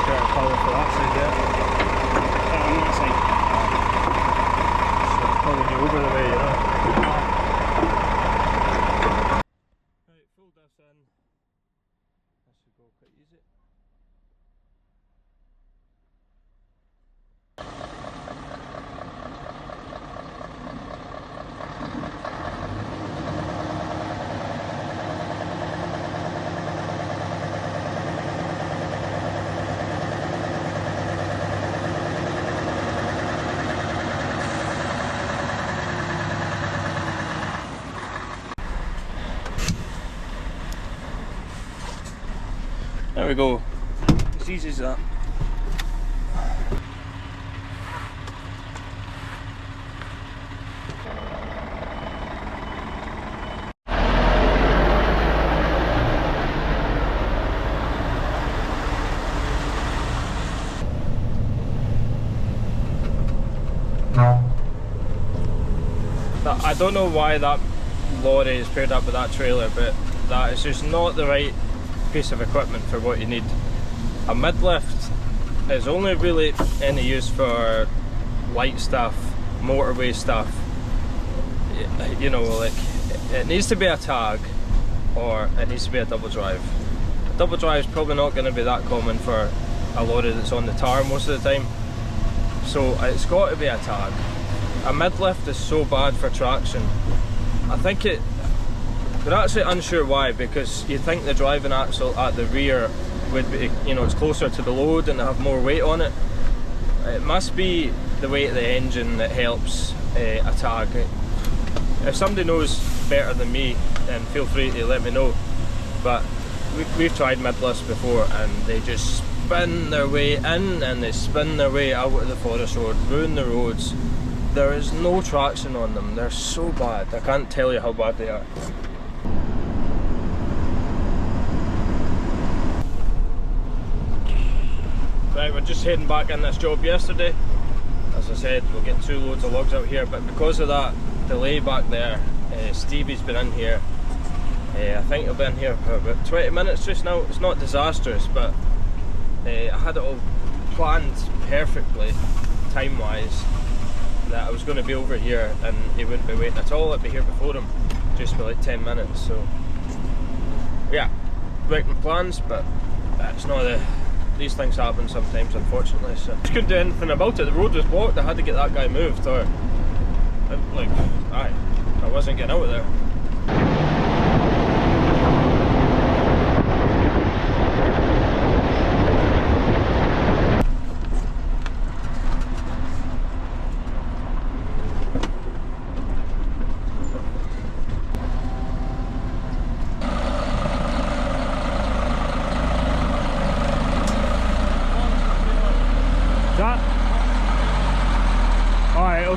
Better colour for that side, yeah. On that side. So pulling you over the way, you know. Right, full this in. This should go quite easy. There we go. As easy as that. I don't know why that lorry is paired up with that trailer, but that is just not the right piece of equipment for what you need. A mid-lift is only really any use for light stuff, motorway stuff. You know, like, it needs to be a tag or it needs to be a double drive. A double drive is probably not going to be that common for a lorry that's on the tar most of the time, so it's got to be a tag. A mid-lift is so bad for traction. I think we're actually unsure why, because you think the driving axle at the rear would be, you know, it's closer to the load and have more weight on it. It must be the weight of the engine that helps a tag. If somebody knows better than me, then feel free to let me know. But we've tried mid-lifts before and they just spin their way in and they spin their way out of the forest road, ruin the roads. There is no traction on them. They're so bad. I can't tell you how bad they are. Right, we're just heading back in this job yesterday. As I said, we'll get 2 loads of logs out here, but because of that delay back there, Stevie's been in here. I think he'll be in here for about 20 minutes just now. It's not disastrous, but I had it all planned perfectly, time-wise, that I was going to be over here and he wouldn't be waiting at all. I'd be here before him, just for like 10 minutes. So yeah, breaking plans, but it's not these things happen sometimes, unfortunately. So just couldn't do anything about it. The road was blocked. I had to get that guy moved, or like, I wasn't getting out of there.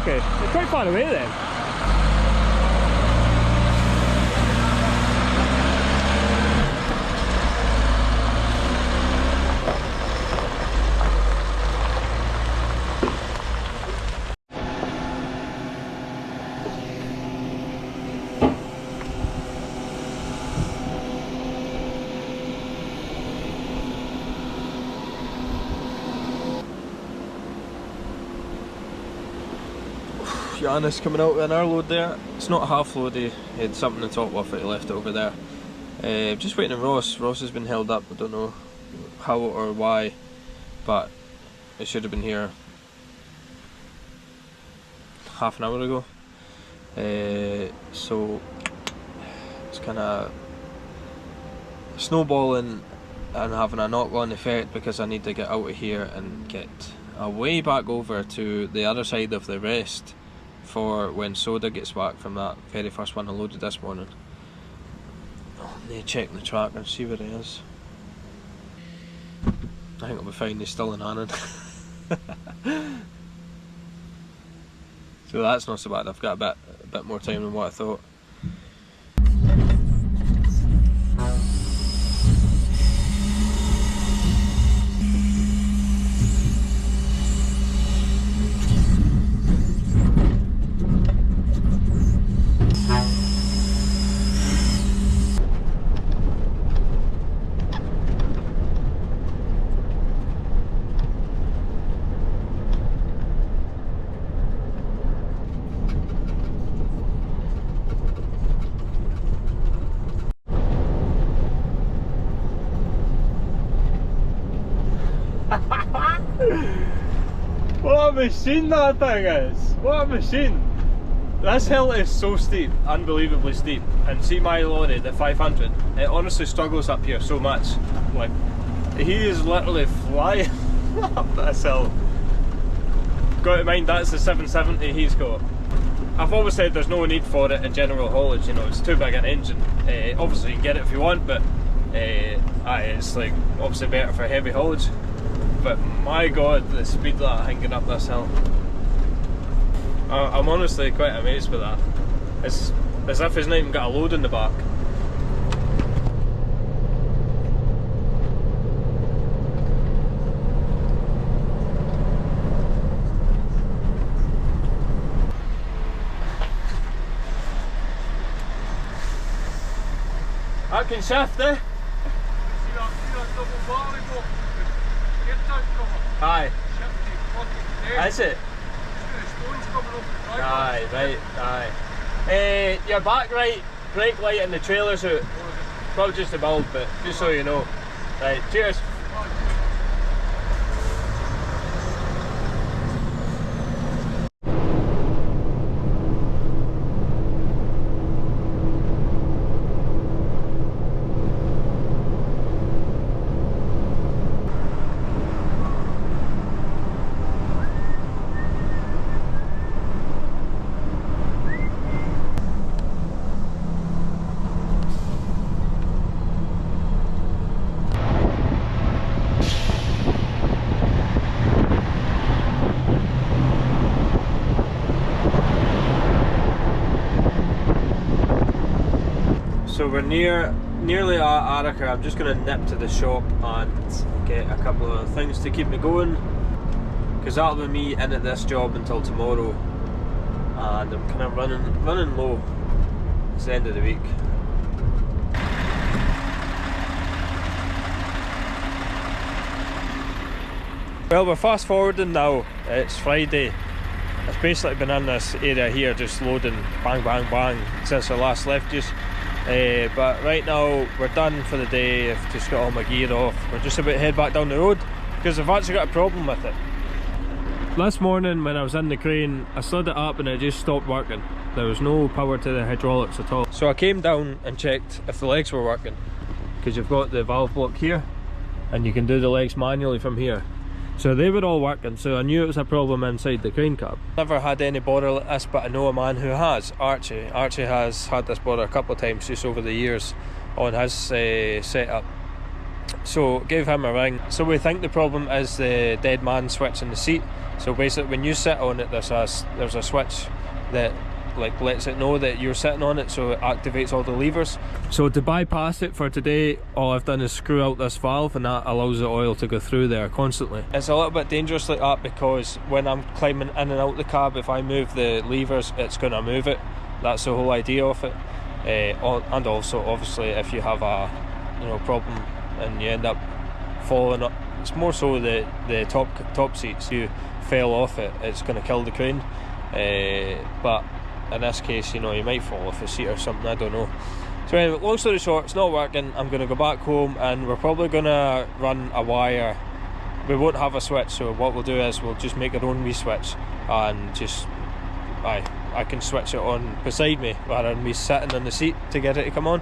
okay. They're quite far away then. Giannis coming out with an load there. It's not half load, he had something on top of it, he left it over there. Just waiting on Ross. Ross has been held up, I don't know how or why, but it should have been here half an hour ago. So it's kind of snowballing and having a knock-on effect because I need to get out of here and get away back over to the other side of the rest for when Soda gets back from that very first one I loaded this morning. I need to check the track and see where he is. I think I'll be fine, he's still in Annan. So that's not so bad, I've got a bit more time than what I thought. What a machine that thing is! What a machine! This hill is so steep, unbelievably steep. And see my lorry, the 500, it honestly struggles up here so much. Like, he is literally flying up this hill. Got in mind that's the 770 he's got. I've always said there's no need for it in general haulage, you know, it's too big an engine. Obviously you can get it if you want, but it's like obviously better for heavy haulage. But my god, the speed that I can get up this hill. I'm honestly quite amazed with that. It's as if he's not even got a load in the back. I can shift, eh? See that double battery box? The air tank cover. Aye. Shifting fucking dead. Is it? The stones coming off the driver. Aye, right, aye. Your back right brake light and the trailer's out. Probably just the bulb, but just so you know. Right, cheers. So we're nearly at Archie. I'm just going to nip to the shop and get a couple of things to keep me going, because that'll be me in at this job until tomorrow, and I'm kind of running low. It's the end of the week. Well, we're fast forwarding now. It's Friday. I've basically been in this area here just loading bang bang bang since I last left you. But right now we're done for the day. I've just got all my gear off. We're just about to head back down the road because I've actually got a problem with it. This morning when I was in the crane, I slid it up and it just stopped working. There was no power to the hydraulics at all. So I came down and checked if the legs were working, because you've got the valve block here and you can do the legs manually from here. So they were all working, so I knew it was a problem inside the crane cab. Never had any bother like this, but I know a man who has, Archie. Archie has had this bother a couple of times just over the years on his setup. So gave him a ring. So we think the problem is the dead man switch in the seat. So basically when you sit on it, there's a switch that like lets it know that you're sitting on it, so it activates all the levers. So to bypass it for today, all I've done is screw out this valve, and that allows the oil to go through there constantly. It's a little bit dangerous like that because when I'm climbing in and out the cab, if I move the levers, it's going to move it. That's the whole idea of it. And also obviously if you have a problem and you end up falling up, it's more so the top seats, you fell off it, it's going to kill the crane. But in this case, you might fall off a seat or something, I don't know. So anyway, long story short, it's not working. I'm going to go back home and we're probably going to run a wire. We won't have a switch, so what we'll do is we'll just make our own wee switch and just I can switch it on beside me rather than me sitting in the seat to get it to come on.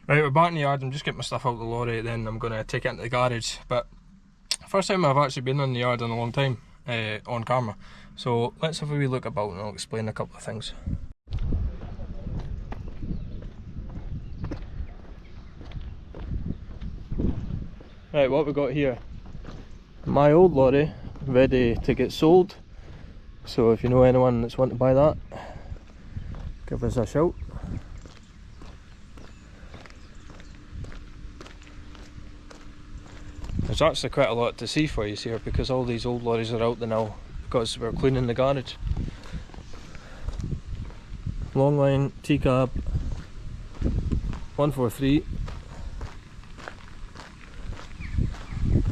Right, we're back in the yard. I'm just getting my stuff out of the lorry, then I'm going to take it into the garage. But first time I've actually been in the yard in a long time on camera. So let's have a wee look about and I'll explain a couple of things. Right, what we got here? My old lorry, ready to get sold. So if you know anyone that's wanting to buy that, give us a shout. There's actually quite a lot to see for you here because all these old lorries are out there now because we're cleaning the garage. Long line T-cab 143,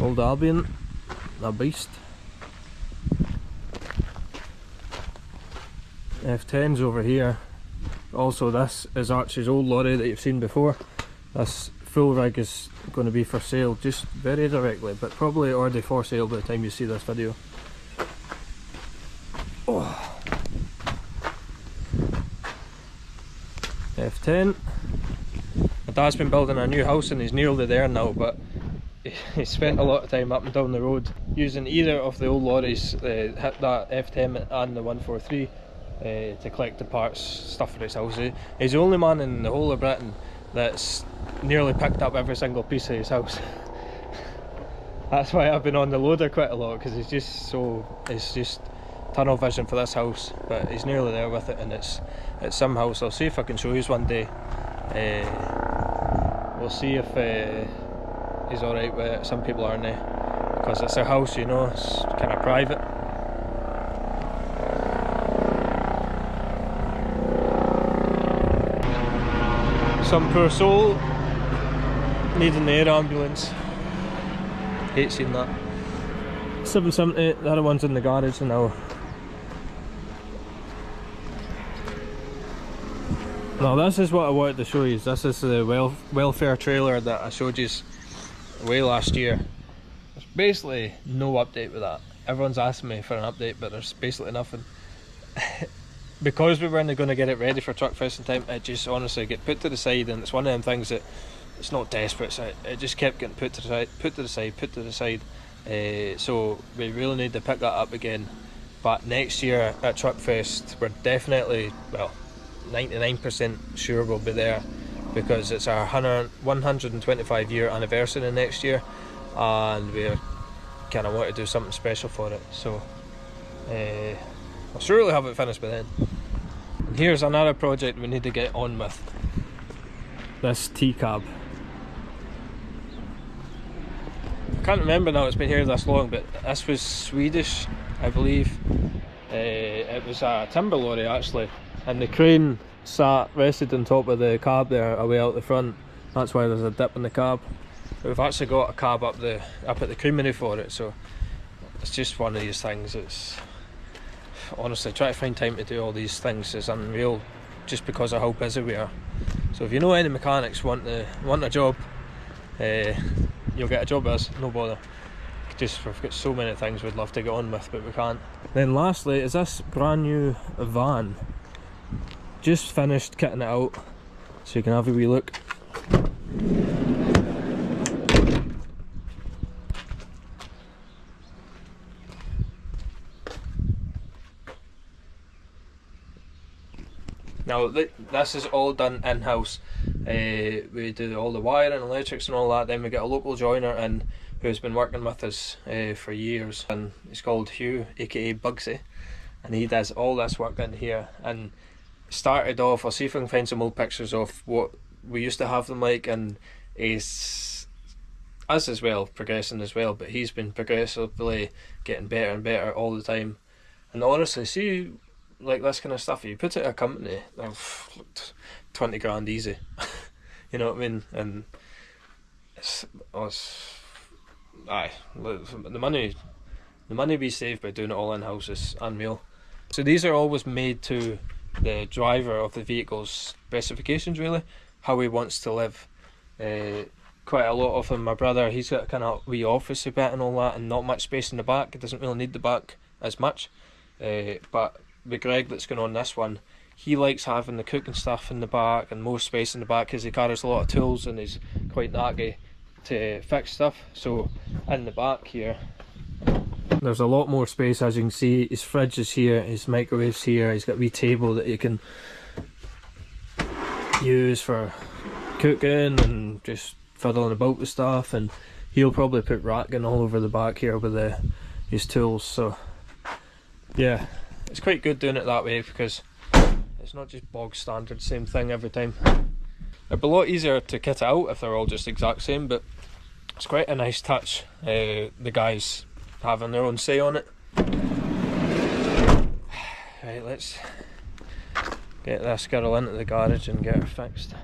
old Albion, a beast. F10's over here. Also this is Archie's old lorry that you've seen before. This full rig is going to be for sale just very directly, but probably already for sale by the time you see this video. Oh. F10. My dad's been building a new house and he's nearly there now, but he spent a lot of time up and down the road using either of the old lorries, that F10 and the 143, to collect the parts, stuff for his house. He's the only man in the whole of Britain that's nearly picked up every single piece of his house. That's why I've been on the loader quite a lot, because it's just tunnel vision for this house, but he's nearly there with it, and it's some house. I'll see if I can show you one day. We'll see if he's alright with it. Some people aren't, because it's a house, it's kind of private. Some poor soul needing the air ambulance. Hate seeing that. 770, the other one's in the garage now. Now this is what I wanted to show you. This is the welfare trailer that I showed you way last year. There's basically no update with that. Everyone's asking me for an update, but there's basically nothing. Because we weren't going to get it ready for truck fest in time, it just honestly get put to the side, and it's one of them things that it's not desperate, so it just kept getting put to the side. So we really need to pick that up again. But next year at truck fest, we're definitely, well, 99% sure we'll be there, because it's our 125 year anniversary next year, and we kind of want to do something special for it. So I'll surely have it finished by then. And here's another project we need to get on with. This T-cab. I can't remember now, it's been here this long, but this was Swedish, I believe. It was a timber lorry actually, and the crane rested on top of the cab there, away out the front. That's why there's a dip in the cab. But we've actually got a cab up at the creamery for it, so it's just one of these things. It's honestly, trying to find time to do all these things is unreal, just because of how busy we are. So if you know any mechanics want a job, you'll get a job with us, no bother. Just we've got so many things we'd love to get on with, but we can't. Then lastly is this brand new van. Just finished kitting it out, so you can have a wee look. Now this is all done in-house. We do all the wiring, electrics and all that. Then we get a local joiner in who's been working with us for years, and he's called Hugh, aka Bugsy, and he does all this work in here. And started off, I'll see if I can find some old pictures of what we used to have them like, and he's, us as well, progressing as well, but he's been progressively getting better and better all the time. And honestly, see, like this kind of stuff, you put it in a company, 20 grand easy. You know what I mean? And the money we save by doing it all in house is unreal. So these are always made to the driver of the vehicle's specifications, really, how he wants to live. Quite a lot of them, my brother, he's got a kind of wee office a bit and all that, and not much space in the back. He doesn't really need the back as much. But with Greg that's going on this one, he likes having the cooking stuff in the back and more space in the back because he carries a lot of tools and he's quite knacky to fix stuff. So in the back here, there's a lot more space. As you can see, his fridge is here, his microwave's here, he's got a wee table that you can use for cooking and just fiddling about with stuff, and he'll probably put racking all over the back here with his tools. So yeah, it's quite good doing it that way because it's not just bog standard same thing every time. It'd be a lot easier to kit it out if they're all just exact same, but it's quite a nice touch, the guys having their own say on it. Right, let's get this girl into the garage and get her fixed.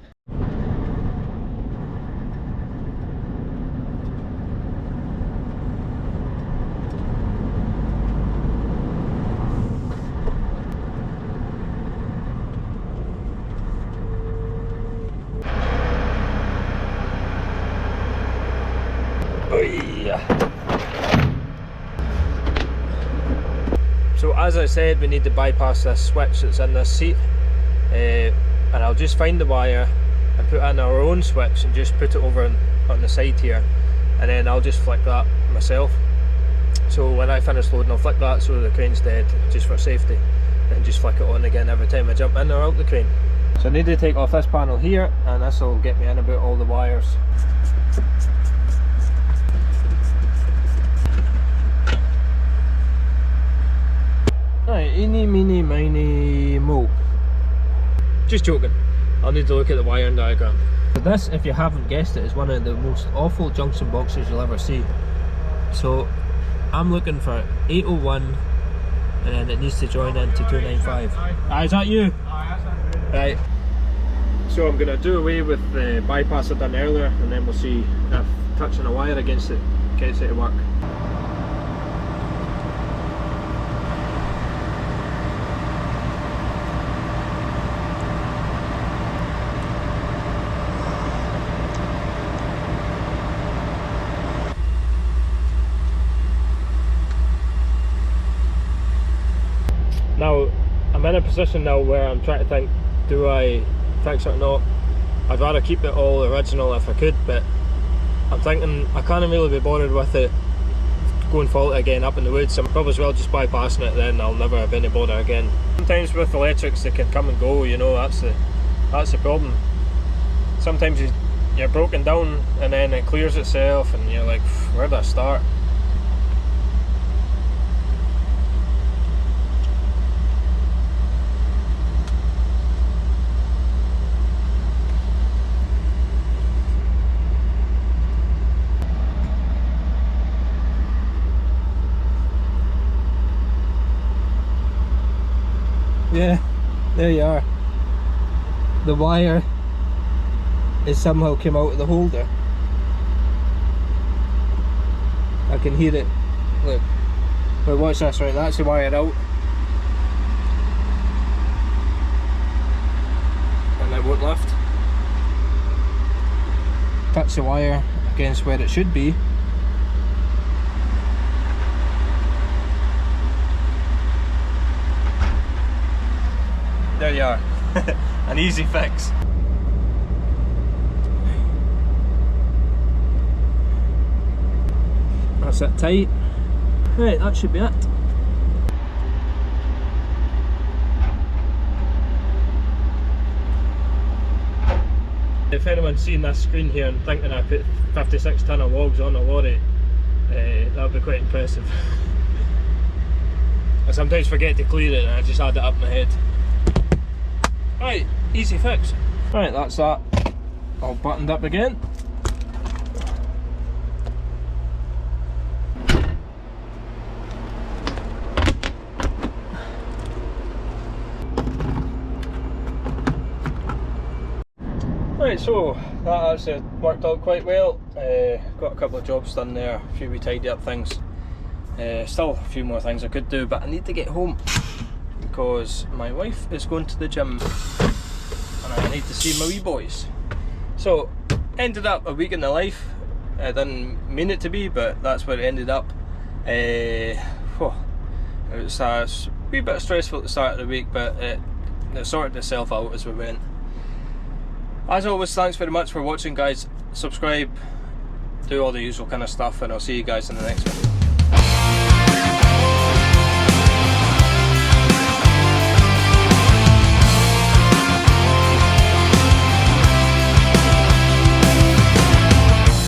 So as I said, we need to bypass this switch that's in this seat, and I'll just find the wire and put in our own switch and just put it over on the side here, and then I'll just flick that myself. So when I finish loading, I'll flick that so the crane's dead, just for safety, and just flick it on again every time I jump in or out the crane. So I need to take off this panel here, and this will get me in about all the wires. Right, eeny, meeny, miny, mo. Just joking. I'll need to look at the wiring diagram. But this, if you haven't guessed it, is one of the most awful junction boxes you'll ever see. So I'm looking for 801, and then it needs to join into 295. Is that you? Right. So I'm going to do away with the bypass I done earlier, and then we'll see if touching a wire against it gets it to work. Now, I'm in a position now where I'm trying to think, do I fix it or not? I'd rather keep it all original if I could, but I'm thinking I can't really be bothered with it going faulty again up in the woods. I'm probably as well just bypassing it, then I'll never have any bother again. Sometimes with electrics they can come and go, you know, that's the problem. Sometimes you're broken down and then it clears itself and you're like, where do I start? Yeah, there you are. The wire is somehow came out of the holder. I can hear it. Look. But watch this, right? That's the wire out. And it won't lift. Touch the wire against where it should be. There you are. An easy fix. That's it tight. Right, that should be it. If anyone's seen this screen here and thinking I put 56 tonne of logs on a lorry, that would be quite impressive. I sometimes forget to clear it and I just add it up in my head. Right, easy fix. Right, that's that all buttoned up again. Right, so that actually worked out quite well. Got a couple of jobs done there, a few wee tidy up things. Still a few more things I could do, but I need to get home because my wife is going to the gym and I need to see my wee boys. So, ended up a week in the life. I didn't mean it to be, but that's where it ended up. It was a wee bit stressful at the start of the week, but it sorted itself out as we went. As always, thanks very much for watching, guys. Subscribe, do all the usual kind of stuff, and I'll see you guys in the next one.